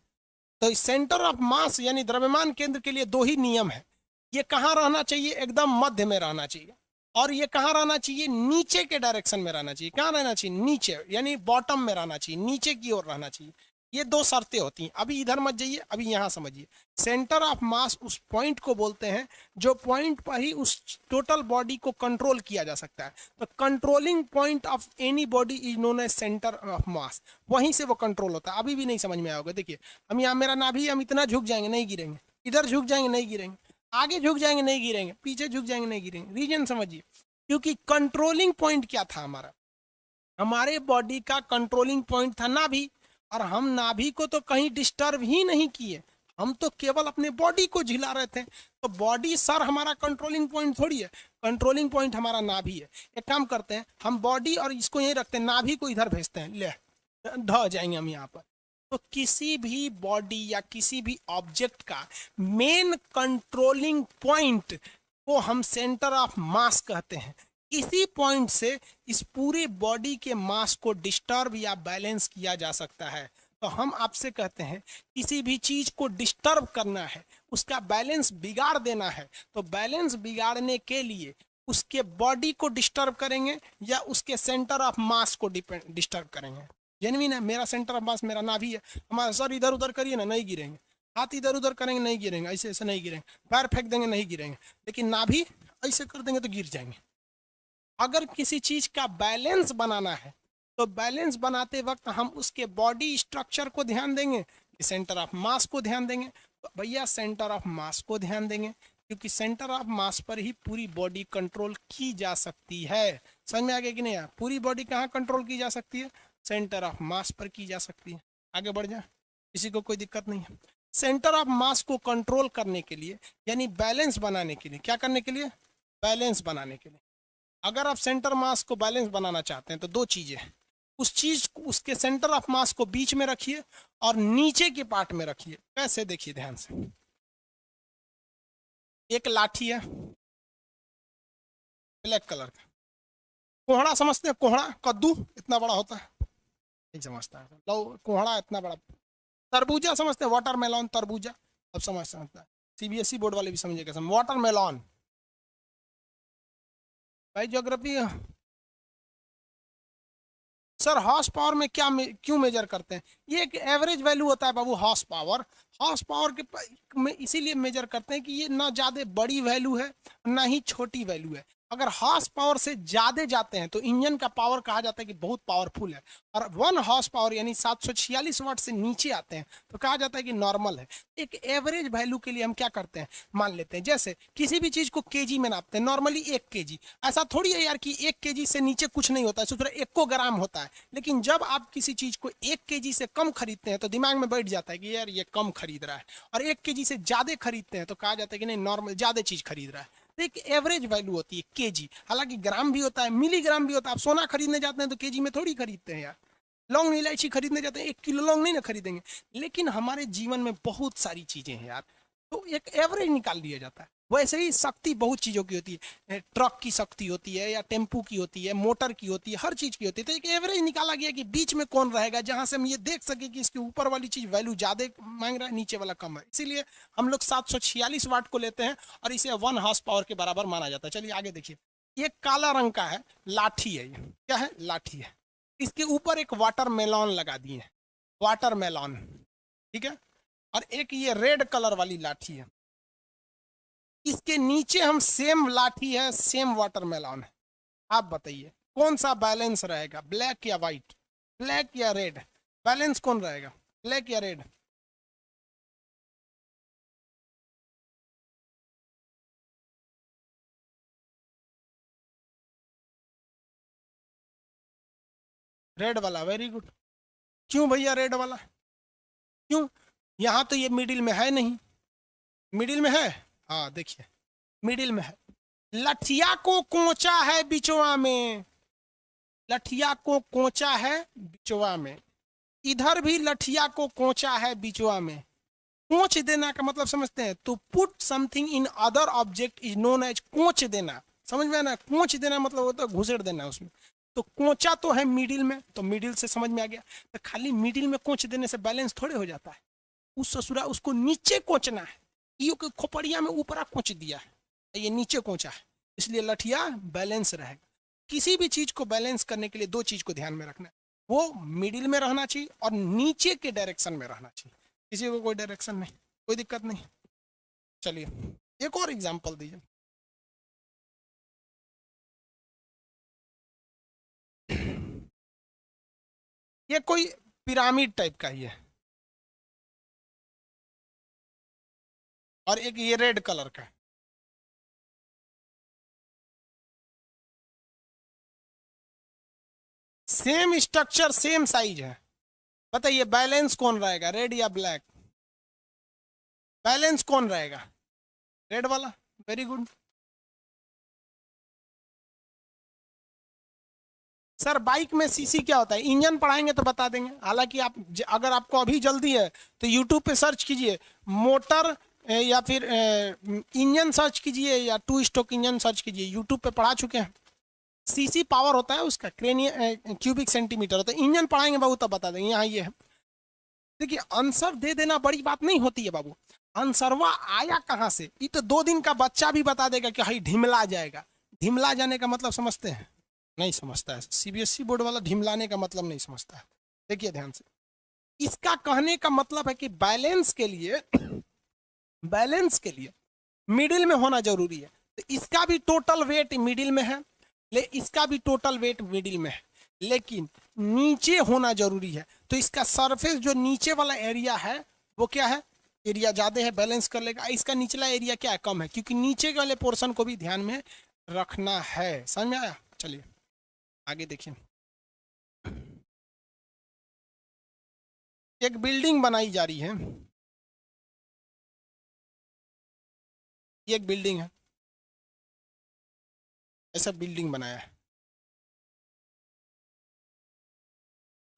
तो सेंटर ऑफ मास यानी द्रव्यमान केंद्र के लिए दो ही नियम है। ये कहाँ रहना चाहिए, एकदम मध्य में रहना चाहिए। और ये कहाँ रहना चाहिए, नीचे के डायरेक्शन में रहना चाहिए। कहाँ रहना चाहिए, नीचे, यानी बॉटम में रहना चाहिए, नीचे की ओर रहना चाहिए। ये दो शर्तें होती हैं। अभी इधर मत जाइए, अभी यहाँ समझिए। सेंटर ऑफ मास उस पॉइंट को बोलते हैं जो पॉइंट पर ही उस टोटल बॉडी को कंट्रोल किया जा सकता है। तो controlling point of any body is known as centre of mass. वहीं से वो कंट्रोल होता है। अभी भी नहीं समझ में आएगा, देखिए हम यहाँ, मेरा नाभि, हम इतना झुक जाएंगे नहीं गिरेंगे, इधर झुक जाएंगे नहीं गिरेंगे, आगे झुक जाएंगे नहीं गिरेंगे, पीछे झुक जाएंगे नहीं गिरेंगे। रीजन समझिए, क्योंकि कंट्रोलिंग पॉइंट क्या था हमारा, हमारे बॉडी का कंट्रोलिंग पॉइंट था नाभि। और हम नाभि को तो कहीं डिस्टर्ब ही नहीं किए, हम तो केवल अपने बॉडी को झिला रहे थे। तो बॉडी सर हमारा कंट्रोलिंग पॉइंट थोड़ी है, कंट्रोलिंग पॉइंट हमारा नाभि है। एक काम करते हैं, हम बॉडी और इसको यहीं रखते हैं, नाभि को इधर भेजते हैं, ले ढह जाएंगे हम यहाँ पर। तो किसी भी बॉडी या किसी भी ऑब्जेक्ट का मेन कंट्रोलिंग पॉइंट को हम सेंटर ऑफ मास कहते हैं। इसी पॉइंट से इस पूरे बॉडी के मास को डिस्टर्ब या बैलेंस किया जा सकता है। तो हम आपसे कहते हैं किसी भी चीज को डिस्टर्ब करना है, उसका बैलेंस बिगाड़ देना है, तो बैलेंस बिगाड़ने के लिए उसके बॉडी को डिस्टर्ब करेंगे या उसके सेंटर ऑफ मास को डिस्टर्ब करेंगे। जेन्युइन है, मेरा सेंटर ऑफ मास मेरा नाभि है। हमारा सर इधर उधर करिए ना, नहीं गिरेंगे। हाथ इधर उधर करेंगे नहीं गिरेंगे, ऐसे ऐसे नहीं गिरेंगे। पैर फेंक देंगे नहीं गिरेंगे। लेकिन नाभि ऐसे कर देंगे तो गिर जाएंगे। अगर किसी चीज का बैलेंस बनाना है तो बैलेंस बनाते वक्त हम उसके बॉडी स्ट्रक्चर को ध्यान देंगे, सेंटर ऑफ मास को ध्यान देंगे। तो भैया सेंटर ऑफ मास को ध्यान देंगे, क्योंकि सेंटर ऑफ मास पर ही पूरी बॉडी कंट्रोल की जा सकती है। समझ में आ गया कि नहीं यार? पूरी बॉडी कहाँ कंट्रोल की जा सकती है, सेंटर ऑफ मास पर की जा सकती है। आगे बढ़ जाए, किसी को कोई दिक्कत नहीं है। सेंटर ऑफ मास को कंट्रोल करने के लिए यानी बैलेंस बनाने के लिए, क्या करने के लिए, बैलेंस बनाने के लिए। अगर आप सेंटर मास को बैलेंस बनाना चाहते हैं तो दो चीजें हैं, उस चीज उसके सेंटर ऑफ मास को बीच में रखिए और नीचे के पार्ट में रखिए। कैसे, देखिए ध्यान से। एक लाठी है ब्लैक कलर का, कोहड़ा समझते हैं, कोहड़ा कद्दू इतना बड़ा होता है, नहीं समझता है, लो कोहड़ा इतना बड़ा। तरबूजा समझते हैं, वाटरमेलन, तरबूजा अब समझ सकता है, सीबीएसई बोर्ड वाले भी समझेगा। वाटरमेलन भाई ज्योग्राफी। सर हॉर्स पावर में क्या क्यों मेजर करते हैं? ये एक एवरेज वैल्यू होता है बाबू, हॉर्स पावर। हॉर्स पावर में इसीलिए मेजर करते हैं कि ये ना ज्यादा बड़ी वैल्यू है ना ही छोटी वैल्यू है। अगर हॉर्स पावर से ज्यादा जाते हैं तो इंजन का पावर कहा जाता है कि बहुत पावरफुल है, और 1 हॉर्स पावर यानी 746 वाट से नीचे आते हैं तो कहा जाता है कि नॉर्मल है। एक एवरेज वैल्यू के लिए हम क्या करते हैं, मान लेते हैं जैसे किसी भी चीज को केजी में नापते हैं, नॉर्मली 1 केजी। ऐसा थोड़ी है यार कि 1 केजी से नीचे कुछ नहीं होता है, सिर्फ 1 ग्राम होता है। लेकिन जब आप किसी चीज को 1 केजी से कम खरीदते हैं तो दिमाग में बैठ जाता है कि यार ये कम खरीद रहा है, और 1 केजी से ज्यादा खरीदते हैं तो कहा जाता है कि नहीं नॉर्मल ज्यादा चीज खरीद रहा है। तो एक एवरेज वैल्यू होती है केजी, हालांकि ग्राम भी होता है, मिलीग्राम भी होता है। आप सोना खरीदने जाते हैं तो केजी में थोड़ी खरीदते हैं यार, लौंग इलायची खरीदने जाते हैं 1 किलो लौंग नहीं ना खरीदेंगे। लेकिन हमारे जीवन में बहुत सारी चीजें हैं यार, तो एक एवरेज निकाल लिया जाता है। वैसे ही शक्ति बहुत चीजों की होती है, ट्रक की शक्ति होती है या टेम्पू की होती है, मोटर की होती है, हर चीज की होती है। तो एक एवरेज निकाला गया कि बीच में कौन रहेगा, जहां से हम ये देख सके कि इसके ऊपर वाली चीज वैल्यू ज्यादा मांग रहा है, नीचे वाला कम है। इसीलिए हम लोग 746 वाट को लेते हैं और इसे 1 हॉर्स पावर के बराबर माना जाता है। चलिए आगे देखिए, ये काला रंग का है, लाठी है, ये क्या है, लाठी है। इसके ऊपर एक वाटरमेलन लगा दिए, वाटरमेलन, ठीक है। और एक ये रेड कलर वाली लाठी है, इसके नीचे हम सेम लाठी है, सेम वाटरमेलन है। आप बताइए कौन सा बैलेंस रहेगा, ब्लैक या वाइट, ब्लैक या रेड? बैलेंस कौन रहेगा, ब्लैक या रेड? रेड वाला, वेरी गुड। क्यों भैया रेड वाला, क्यों? यहाँ तो ये मिडिल में है नहीं, मिडिल में है, हाँ देखिए मिडिल में है। लठिया को कोचा है बिचवा में, लठिया को कोचा है बिचवा में, इधर भी लठिया को कोचा है बिचवा में। कोच देना का मतलब समझते हैं, तो put something in other object is known as कोच देना। समझ में ना, कोच देना मतलब होता है घुसेड़ देना उसमें। तो कोचा तो है मिडिल में, तो मिडिल से समझ में आ गया। तो खाली मिडिल में कोच देने से बैलेंस थोड़े हो जाता है, उस ससुरा उसको नीचे कोचना है। यो के खोपड़िया में ऊपरा कोच दिया है, ये नीचे कोचा है, इसलिए लठिया बैलेंस रहेगा। किसी भी चीज को बैलेंस करने के लिए दो चीज को ध्यान में रखना है, वो मिडिल में रहना चाहिए और नीचे के डायरेक्शन में रहना चाहिए। किसी को कोई डायरेक्शन नहीं, कोई दिक्कत नहीं। चलिए एक और एग्जांपल दीजिए। ये कोई पिरामिड टाइप का ही है, और एक ये रेड कलर का, सेम स्ट्रक्चर सेम साइज है। बताइए बैलेंस कौन रहेगा, रेड या ब्लैक? बैलेंस कौन रहेगा, रेड वाला, वेरी गुड। सर बाइक में सीसी क्या होता है, इंजन पढ़ाएंगे तो बता देंगे। हालांकि आप अगर आपको अभी जल्दी है तो यूट्यूब पे सर्च कीजिए मोटर या फिर इंजन सर्च कीजिए या टू स्ट्रोक इंजन सर्च कीजिए, यूट्यूब पे पढ़ा चुके हैं। सीसी पावर होता है उसका, क्रेनियम क्यूबिक सेंटीमीटर होता है। इंजन पढ़ाएंगे बाबू तब बता देंगे। यहाँ ये है, देखिए आंसर दे देना बड़ी बात नहीं होती है बाबू, आंसरवा आया कहाँ से ये तो 2 दिन का बच्चा भी बता देगा कि भाई ढिमला जाएगा। ढिमला जाने का मतलब समझते हैं, नहीं समझता है, सीबीएसई बोर्ड वाला ढिमलाने का मतलब नहीं समझता है। देखिए ध्यान से, इसका कहने का मतलब है कि बैलेंस के लिए, बैलेंस के लिए मिडिल में होना जरूरी है। तो इसका भी टोटल वेट मिडिल में है, इसका भी टोटल वेट मिडिल में है, लेकिन नीचे होना जरूरी है। तो इसका सरफेस जो नीचे वाला एरिया है वो क्या है, एरिया ज्यादा है, बैलेंस कर लेगा। इसका निचला एरिया क्या है, कम है, क्योंकि नीचे वाले पोर्शन को भी ध्यान में रखना है। समझ में आया? चलिए आगे देखिए, एक बिल्डिंग बनाई जा रही है, ये एक बिल्डिंग है, ऐसा बिल्डिंग बनाया है,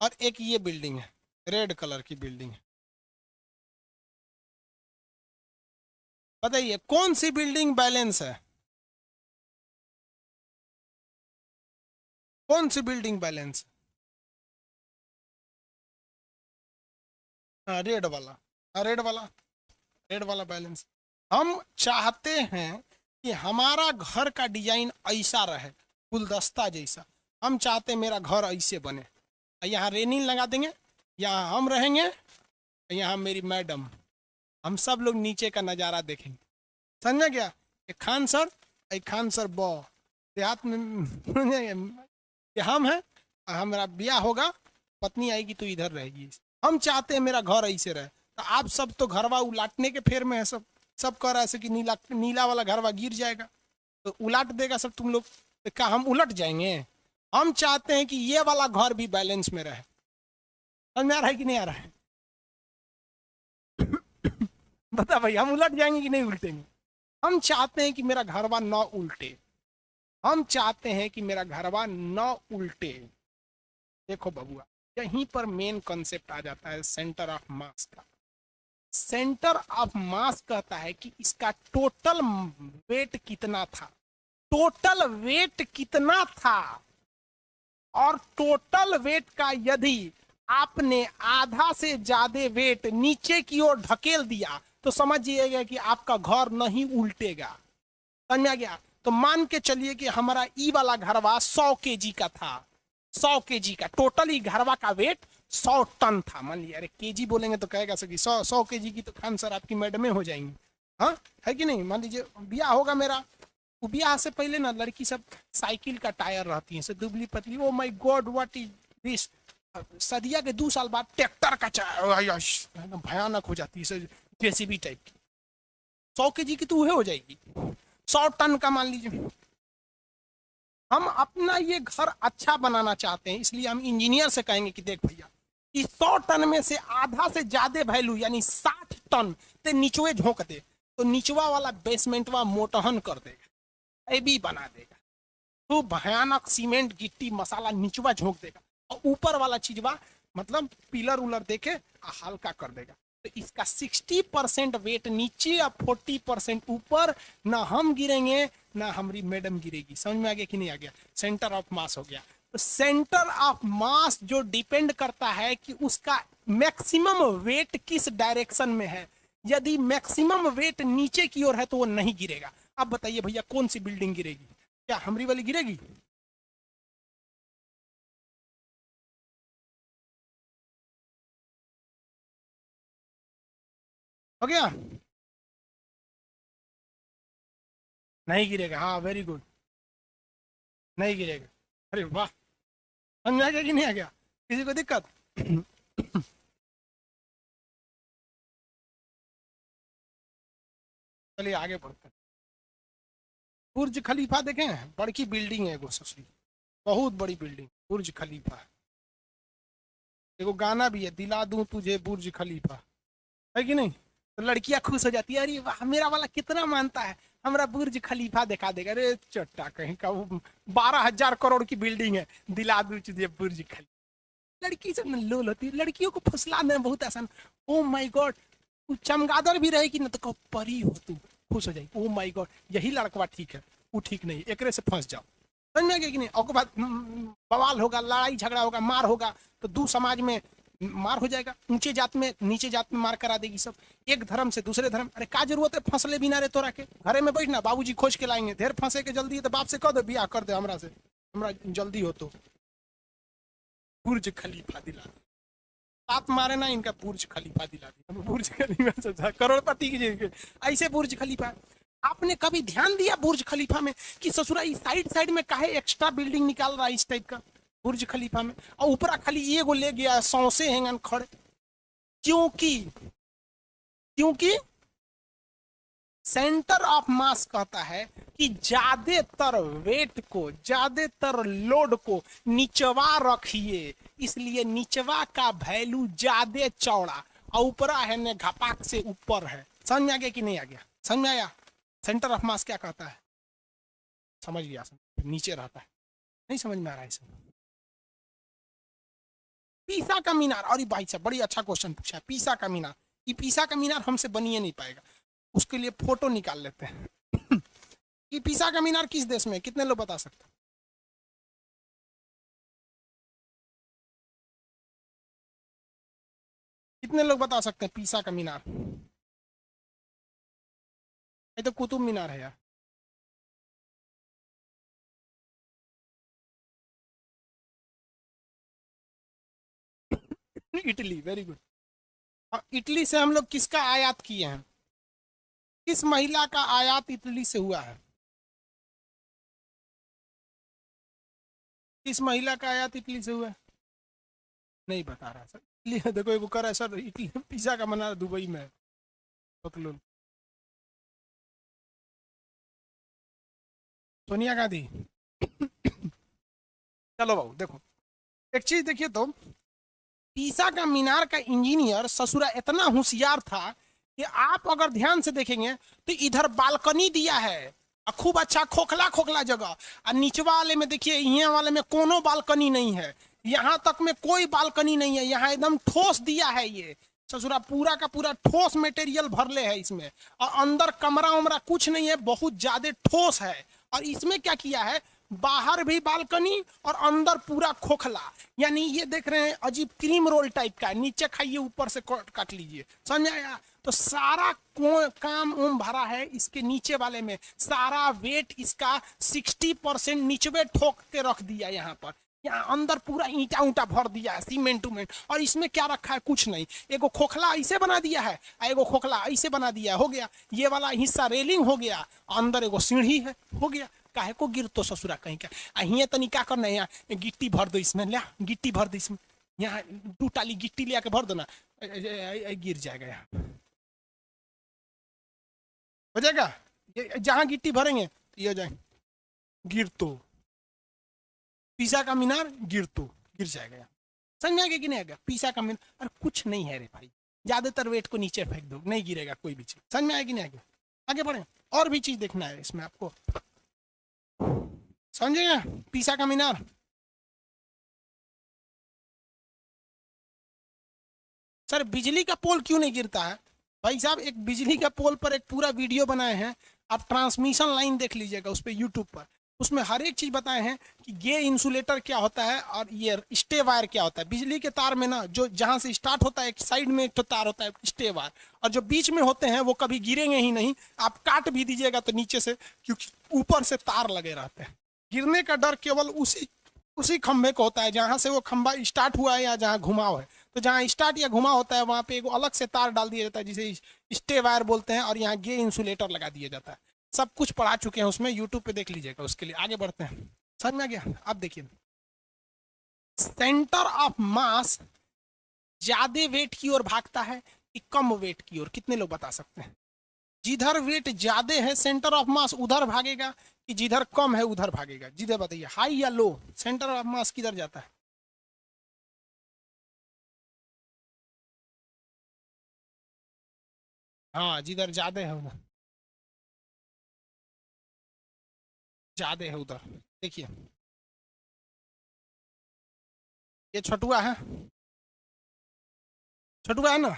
और एक ये बिल्डिंग है, रेड कलर की बिल्डिंग है। बताइए कौन सी बिल्डिंग बैलेंस है? कौन सी बिल्डिंग बैलेंस? हाँ रेड वाला, हाँ रेड वाला, रेड वाला बैलेंस। हम चाहते हैं कि हमारा घर का डिजाइन ऐसा रहे, गुलदस्ता जैसा। हम चाहते हैं मेरा घर ऐसे बने, यहाँ रेलिंग लगा देंगे, यहाँ हम रहेंगे, यहाँ मेरी मैडम, हम सब लोग नीचे का नज़ारा देखेंगे। समझा क्या? एक खान सर, एक खान सर बॉ देहात में ये हम हैं, और हमारा ब्याह होगा, पत्नी आएगी तो इधर रहेगी। हम चाहते हैं मेरा घर ऐसे रहे। तो आप सब तो घरवा उलाटने के फेर में है, सब सब कह रहा है कि नीला नीला वाला घरवा गिर जाएगा, तो उलाट देगा सब तुम लोग। तो क्या हम उलट जाएंगे? हम चाहते हैं कि ये वाला घर भी बैलेंस में रहे। समझ में आ रहा है कि नहीं आ रहा है? बता भाई, हम उलट जाएंगे कि नहीं उल्टेंगे? हम चाहते हैं कि मेरा घरवा न उल्टे, हम चाहते हैं कि मेरा घरवा न उल्टे। देखो बबुआ, यहीं पर मेन कॉन्सेप्ट आ जाता है सेंटर ऑफ मास का। सेंटर ऑफ मास कहता है कि इसका टोटल वेट कितना था, टोटल वेट कितना था, और टोटल वेट का यदि आपने आधा से ज्यादा वेट नीचे की ओर ढकेल दिया तो समझिएगा कि आपका घर नहीं उल्टेगा। समझ आ गया? तो मान के चलिए कि हमारा ई वाला घरवा 100 केजी का था, 100 केजी का टोटल ही घरवा का वेट 100 टन था। मान लिया, अरे केजी बोलेंगे तो कहेगा सर 100 केजी की तो खान सर आपकी मैडमें हो जाएंगी, हाँ है कि नहीं? मान लीजिए ब्याह होगा मेरा, ब्याह से पहले ना लड़की सब साइकिल का टायर रहती है, दुबली पतली, oh my god what is this. Sadiya के 2 साल बाद ट्रैक्टर का भयानक हो जाती है, जेसीबी टाइप की, 100 केजी की तो वह हो जाएगी, 100 टन का मान लीजिए। हम अपना ये घर अच्छा बनाना चाहते हैं, इसलिए हम इंजीनियर से कहेंगे कि देख भैया, इस 100 टन में से आधा से ज्यादा वैल्यू यानी 60 टन ते नीचवे झोंक दे, तो नीचवा वाला बेसमेंटवा मोटहन कर देगा, भी बना देगा, तो भयानक सीमेंट गिट्टी मसाला नीचवा झोंक देगा, और ऊपर वाला चीजवा मतलब पिलर उलर देके हल्का कर देगा। तो इसका 60% वेट नीचे और 40% ऊपर, ना हम गिरेंगे ना हमारी मैडम गिरेगी। समझ में आ गया कि नहीं आ गया? सेंटर ऑफ मास हो गया। तो सेंटर ऑफ मास जो डिपेंड करता है कि उसका मैक्सिमम वेट किस डायरेक्शन में है। यदि मैक्सिमम वेट नीचे की ओर है तो वो नहीं गिरेगा। अब बताइए भैया कौन सी बिल्डिंग गिरेगी? क्या हमारी वाली गिरेगी? हो गया? नहीं गिरेगा, हाँ वेरी गुड, नहीं गिरेगा। अरे वाह, समझ आ गया कि नहीं आ गया? किसी को दिक्कत? चलिए आगे बढ़ते हैं। बुर्ज खलीफा देखें, बड़ी बिल्डिंग है एगो ससुरी, बहुत बड़ी बिल्डिंग बुर्ज खलीफा। एगो गाना भी है, दिला दूं तुझे बुर्ज खलीफा, है कि नहीं? तो लड़कियां खुश हो जाती है, अरे वाह मेरा वाला कितना मानता है, हमारा बुर्ज खलीफा दिखा देगा। अरे चट्टा कहीं का, वो 12,000 करोड़ की बिल्डिंग है, दिला दूं तुझे बुर्ज खलीफा। लड़की सब में लोल होती है, लड़कियों को फुसलाना बहुत आसान। ओ माय गॉड, तू चमगादड़ भी रहेगी ना तो कहो परी हो तू, खुश हो जाएगी। ओ माय गॉड, यही लड़कवा ठीक है, वो ठीक नहीं, एकरे से फंस जाओ। समझ में आ गया कि नहीं? और बाद बवाल होगा, लड़ाई झगड़ा होगा, मार होगा, तो दो समाज में मार हो जाएगा, ऊंचे जात में नीचे जात में मार करा देगी सब, एक धर्म से दूसरे धर्म। अरे का जरूरत है फंसले बिना रे तोरा के, घरे में बैठना, बाबूजी खोज के लाएंगे। ढेर फंसे के जल्दी है तो बाप से कह दो बियाह कर दे हमरा से, हमरा जल्दी हो तो। बुर्ज खलीफा दिला दे, बात मारे ना इनका, बुर्ज खलीफा दिला दी, बुर्ज खलीफा करोड़पति की ऐसे बुर्ज खलीफा। आपने कभी ध्यान दिया बुर्ज खलीफा में कि ससुरा इस साइड साइड में काहे एक्स्ट्रा बिल्डिंग निकाल रहा है इस टाइप का बुर्ज खलीफा में, और ऊपरा खाली ये गो ले गया सौसे हैंगन खड़े? क्योंकि क्योंकि सेंटर ऑफ मास कहता है कि ज्यादातर वेट को, ज्यादातर लोड को निचवा रखिए, इसलिए निचवा का वैल्यू ज्यादा चौड़ा और ऊपरा है ने घपाक से ऊपर है। समझ में आ गया कि नहीं आ गया? समझ में आया? सेंटर ऑफ मास क्या कहता है? समझ गया? नीचे रहता है। नहीं समझ में आ रहा है सब? पीसा का मीनार, और भाई साहब बड़ी अच्छा क्वेश्चन पूछा है। पीसा का मीनार, ये पीसा का मीनार हमसे बनिए नहीं पाएगा, उसके लिए फोटो निकाल लेते हैं। ये पीसा का मीनार किस देश में है? कितने लोग बता सकते हैं? कितने लोग बता सकते हैं पीसा का मीनार? ये तो कुतुब मीनार है यार। Italy, very good. इटली से हम लोग किसका आयात किए हैं? किस महिला का आयात इटली से हुआ है? किस महिला का आयात इटली से हुआ है? नहीं बता रहा सर। इटली देखो एक कर है सर, इटली पिज्जा का बना दुबई में है। पतलून, सोनिया गांधी। चलो बाबू देखो, एक चीज देखिए तो, पीसा का मीनार का इंजीनियर ससुरा इतना होशियार था कि आप अगर ध्यान से देखेंगे तो इधर बालकनी दिया है, और खूब अच्छा खोखला खोखला जगह, और नीचवा वाले में देखिए, यहाँ वाले में कोनो बालकनी नहीं है, यहाँ तक में कोई बालकनी नहीं है, यहाँ एकदम ठोस दिया है। ये ससुरा पूरा का पूरा ठोस मटेरियल भरले है इसमें, और अंदर कमरा उमरा कुछ नहीं है, बहुत ज्यादा ठोस है। और इसमें क्या किया है, बाहर भी बालकनी और अंदर पूरा खोखला, यानी ये देख रहे हैं अजीब क्रीम रोल टाइप का, नीचे खाइए ऊपर से काट लीजिए, समझ आया? तो सारा काम उम भरा है इसके नीचे वाले में, सारा वेट इसका 60% नीचे ठोक के रख दिया यहाँ पर। यहाँ अंदर पूरा ईंटा ऊंटा भर दिया है, सीमेंट उमेंट, और इसमें क्या रखा है, कुछ नहीं। एगो खोखला ऐसे बना दिया है, एगो खोखला ऐसे बना दिया, हो गया। ये वाला हिस्सा रेलिंग हो गया, अंदर एगो सीढ़ी है, हो गया। काहे को गिर तो ससुरा कहीं का, अहिए तनी क्या करना है, यहाँ गिट्टी भर दो इसमें, लिया गिट्टी भर दो इसमें, यहाँ 2 टाली गिट्टी ले आके भर दो ना, गिर जाएगा, यहाँ हो जाएगा। जहां गिट्टी भरेंगे तो ये हो जाएगा, गिर तो पीसा का मीनार गिर जाएगा यहाँ। समझ में आ गया कि नहीं आ गया? पीसा का मीनार, अरे कुछ नहीं है रे भाई, ज्यादातर वेट को नीचे फेंक दो, नहीं गिरेगा कोई भी चीज। समझ में आया कि नहीं आ गया? आगे बढ़े, और भी चीज देखना है इसमें आपको, समझेगा? पीसा का मीनार, सर बिजली का पोल क्यों नहीं गिरता है? भाई साहब एक बिजली का पोल पर एक पूरा वीडियो बनाए हैं, आप ट्रांसमिशन लाइन देख लीजिएगा उस पर, यूट्यूब पर। उसमें हर एक चीज बताए हैं कि गे इंसुलेटर क्या होता है और ये स्टे वायर क्या होता है। बिजली के तार में ना, जो जहां से स्टार्ट होता है एक साइड में एक तो तार होता है स्टे वायर, और जो बीच में होते हैं वो कभी गिरेंगे ही नहीं, आप काट भी दीजिएगा तो नीचे से, क्योंकि ऊपर से तार लगे रहते हैं। गिरने का डर केवल उसी उसी खंभे को होता है जहां से वो खंभा स्टार्ट हुआ है या जहां घुमाव है। तो जहां स्टार्ट या घुमा होता है वहां पे एक अलग से तार डाल दिया जाता है जिसे स्टे वायर बोलते हैं, और यहाँ गे इंसुलेटर लगा दिया जाता है। सब कुछ पढ़ा चुके हैं उसमें, यूट्यूब पे देख लीजिएगा। उसके लिए आगे बढ़ते हैं, समझ में आ गया? अब देखिए, सेंटर ऑफ मास ज्यादा वेट की ओर भागता है कि कम वेट की ओर? कितने लोग बता सकते हैं? जिधर वेट ज्यादा है सेंटर ऑफ मास उधर भागेगा, कि जिधर कम है उधर भागेगा? जिधर बताइए, हाई या लो, सेंटर ऑफ मास किधर जाता है? हाँ, जिधर ज्यादा है उधर, ज्यादा है उधर। देखिए ये छोटुआ है, छोटुआ है ना,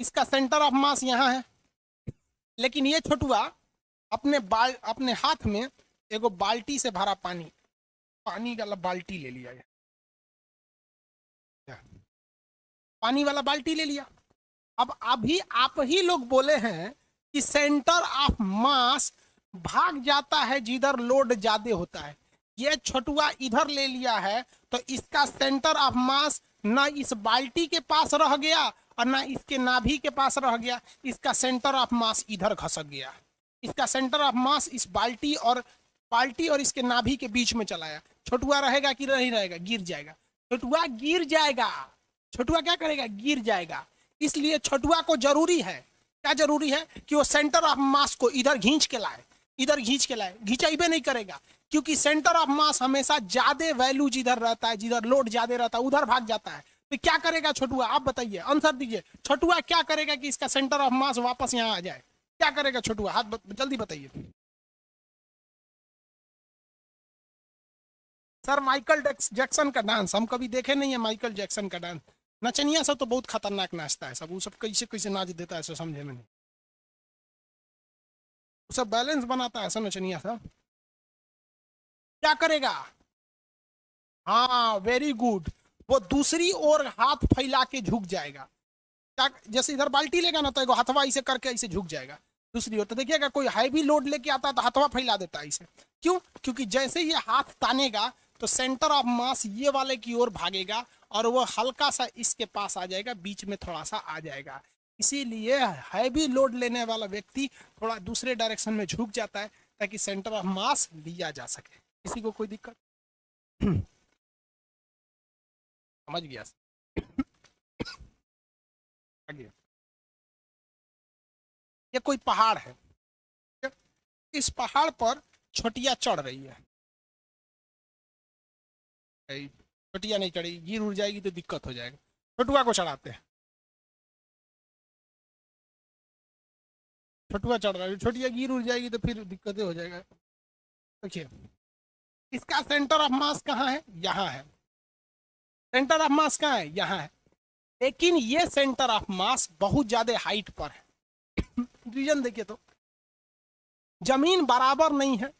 इसका सेंटर ऑफ मास यहाँ है, लेकिन ये छोटुआ अपने हाथ में एगो बाल्टी से भरा पानी, पानी वाला बाल्टी ले लिया, पानी वाला बाल्टी ले लिया। अब अभी आप ही लोग बोले हैं कि सेंटर ऑफ मास भाग जाता है जिधर लोड ज्यादा होता है। ये छोटुआ इधर ले लिया है, तो इसका सेंटर ऑफ मास ना इस बाल्टी के पास रह गया और ना इसके नाभि के पास रह गया, इसका सेंटर ऑफ मास इधर खसक गया। इसका सेंटर ऑफ मास इस बाल्टी और इसके नाभि के बीच में चलाया। छोटुआ रहेगा कि नहीं रहेगा? गिर जाएगा। छोटुआ गिर जाएगा। छोटुआ क्या करेगा? गिर जाएगा। इसलिए छोटुआ को जरूरी है, क्या जरूरी है? कि वो सेंटर ऑफ मास को इधर खींच के लाए, इधर खींच के लाए। घिंचाइबे नहीं करेगा, क्योंकि सेंटर ऑफ मास हमेशा ज्यादा वैल्यू जिधर रहता है, जिधर लोड ज्यादा रहता है उधर भाग जाता है। तो क्या करेगा छोटुआ? आप बताइए, आंसर दीजिए। छोटुआ क्या करेगा कि इसका सेंटर ऑफ मास वापस यहाँ आ जाए? क्या करेगा छोटुआ? हाथ जल्दी बताइए। सर माइकल जैक्सन का डांस हम कभी देखे नहीं है। माइकल जैक्सन का डांस नचनिया सब तो बहुत खतरनाक नाचता है सब। वो सब कैसे कैसे नाच देता है, ऐसा समझे में नहीं। वो सब बैलेंस बनाता है ऐसा नचनिया सब। क्या करेगा? हाँ वेरी गुड। वो दूसरी ओर हाथ फैला के झुक जाएगा। क्या, जैसे इधर बाल्टी लेगा ना तो एगो हथवा ऐसे करके ऐसे झुक जाएगा दूसरी ओर। तो देखिएगा कोई हैवी लोड लेके आता है तो हथवा फैला देता है इसे। क्यों? क्योंकि जैसे ये हाथ तानेगा तो सेंटर ऑफ मास ये वाले की ओर भागेगा और वो हल्का सा इसके पास आ जाएगा, बीच में थोड़ा सा आ जाएगा। इसीलिए हैवी लोड लेने वाला व्यक्ति थोड़ा दूसरे डायरेक्शन में झुक जाता है ताकि सेंटर ऑफ मास लिया जा सके। किसी को कोई दिक्कत? समझ गया? आगे ये कोई पहाड़ है, इस पहाड़ पर छोटिया चढ़ रही है। छोटिया नहीं चढ़ेगी, गिर उड़ जाएगी तो दिक्कत हो जाएगा। छोटुआ को चढ़ाते हैं। छोटुआ चढ़ रहा है, छोटिया गिर उड़ जाएगी तो फिर दिक्कतें हो जाएगा। देखिए इसका सेंटर ऑफ मास कहाँ है? यहाँ है। सेंटर ऑफ मास कहाँ है? यहाँ है। लेकिन ये सेंटर ऑफ मास बहुत ज्यादा हाइट पर है। रीजन देखिए तो जमीन बराबर नहीं है।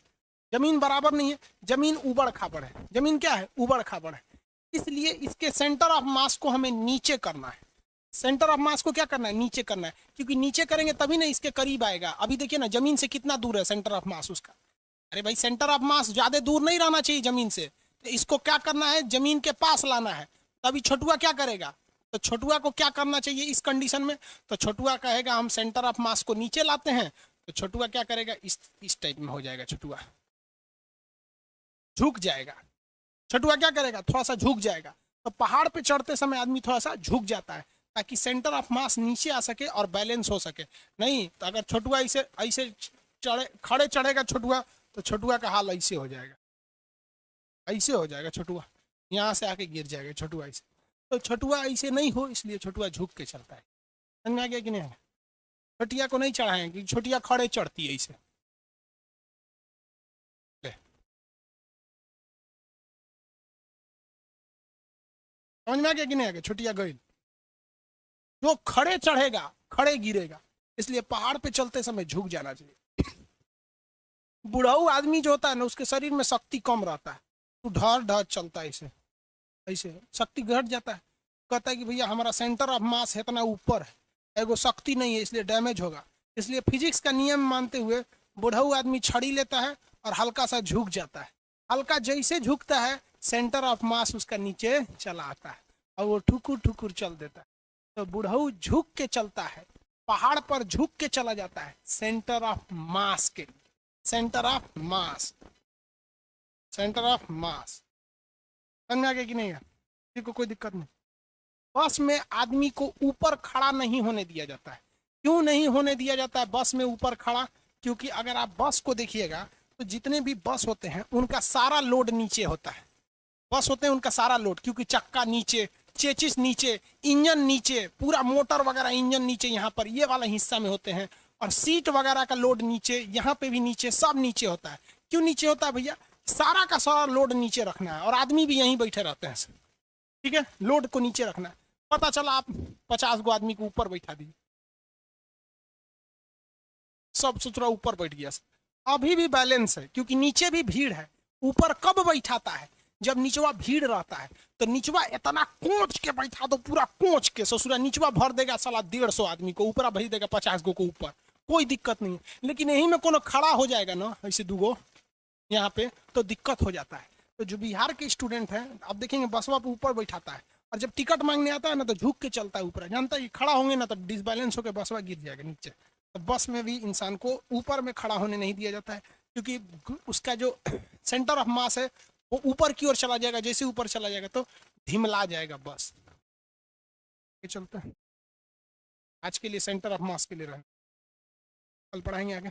जमीन बराबर नहीं है, जमीन उबड़ खाबड़ है। जमीन क्या है? उबड़ खाबड़ है। इसलिए इसके सेंटर ऑफ मास को हमें नीचे करना है। सेंटर ऑफ मास को क्या करना है? नीचे करना है। क्योंकि नीचे करेंगे तभी ना इसके करीब आएगा। अभी देखिए ना जमीन से कितना दूर है सेंटर ऑफ मास उसका। अरे भाई सेंटर ऑफ मास ज्यादा दूर नहीं रहना चाहिए जमीन से। तो इसको क्या करना है? जमीन के पास लाना है। तभी छोटुआ क्या करेगा? तो छोटुआ को क्या करना चाहिए इस कंडीशन में? तो छोटुआ कहेगा हम सेंटर ऑफ मास को नीचे लाते हैं। तो छोटुआ क्या करेगा? इस टाइप में हो जाएगा। छोटुआ झुक जाएगा। छोटुआ क्या करेगा? थोड़ा सा झुक जाएगा। तो पहाड़ पे चढ़ते समय आदमी थोड़ा सा झुक जाता है ताकि सेंटर ऑफ मास नीचे आ सके और बैलेंस हो सके। नहीं तो अगर छोटुआ ऐसे ऐसे चढ़े खड़े चढ़ेगा छोटुआ तो छोटुआ का हाल ऐसे हो जाएगा। ऐसे हो जाएगा छोटुआ, यहाँ से आके गिर जाएगा छोटुआ ऐसे। तो छोटुआ ऐसे नहीं हो, इसलिए छोटुआ झुक के चलता है। समझ में आ गया कि नहीं? छोटिया को नहीं चढ़ाएं क्योंकि छोटिया खड़े चढ़ती है ऐसे। समझ में आ गया कि नहीं आ गया? छोटिया गई। जो खड़े चढ़ेगा खड़े गिरेगा, इसलिए पहाड़ पे चलते समय झुक जाना चाहिए। बुढ़ाऊ आदमी जो होता है ना उसके शरीर में शक्ति कम रहता है, तो ढर ढर चलता है ऐसे। ऐसे शक्ति घट जाता है। कहता है कि भैया हमारा सेंटर ऑफ मास इतना ऊपर है, एगो शक्ति नहीं है, इसलिए डैमेज होगा। इसलिए फिजिक्स का नियम मानते हुए बुढ़ाऊ आदमी छड़ी लेता है और हल्का सा झुक जाता है। हल्का जैसे झुकता है सेंटर ऑफ मास उसका नीचे चला आता है और वो ठुकुर ठुकुर चल देता है। तो बुढ़ाऊ झुक के चलता है, पहाड़ पर झुक के चला जाता है सेंटर ऑफ मास के लिए। Centre of mass, centre of मास। समझ में आ गया कि नहीं? किसी को कोई दिक्कत नहीं? बस में आदमी को ऊपर खड़ा नहीं होने दिया जाता है। क्यों नहीं होने दिया जाता है बस में ऊपर खड़ा? क्योंकि अगर आप बस को देखिएगा तो जितने भी बस होते हैं उनका सारा लोड नीचे होता है। बस होते हैं उनका सारा लोड, क्योंकि चक्का नीचे, चेचिस नीचे, इंजन नीचे, पूरा मोटर वगैरह इंजन नीचे, यहाँ पर ये वाला हिस्सा में होते हैं। और सीट वगैरह का लोड नीचे, यहाँ पे भी नीचे, सब नीचे होता है। क्यों नीचे होता है भैया? सारा का सारा लोड नीचे रखना है और आदमी भी यहीं बैठे रहते हैं। ठीक है, लोड को नीचे रखना है। पता चला आप 50 गो आदमी को ऊपर बैठा दिए, सब सुथरा ऊपर बैठ गया, अभी भी बैलेंस है क्योंकि नीचे भी भीड़ है। ऊपर कब बैठाता है? जब निचवा भीड़ रहता है। तो निचवा इतना कोच के बैठा दो, पूरा कोच के ससुरा निचवा भर देगा साला 150 आदमी को, ऊपर भर देगा 50 गो को ऊपर, कोई दिक्कत नहीं है। लेकिन यही में कोनो खड़ा हो जाएगा ना ऐसे दूगो यहाँ पे, तो दिक्कत हो जाता है। तो जो बिहार के स्टूडेंट हैं आप देखेंगे बसवा पे ऊपर बैठाता है और जब टिकट मांगने आता है ना तो झुक के चलता है ऊपर। जानता है कि खड़ा होंगे ना तो डिसबैलेंस होकर बसवा गिर जाएगा नीचे। तो बस में भी इंसान को ऊपर में खड़ा होने नहीं दिया जाता है क्योंकि उसका जो सेंटर ऑफ मास है वो ऊपर की ओर चला जाएगा। जैसे ऊपर चला जाएगा तो ढिमला जाएगा बस। चलता है आज के लिए सेंटर ऑफ मास के लिए रहना, कल पढ़ाएंगे आगे।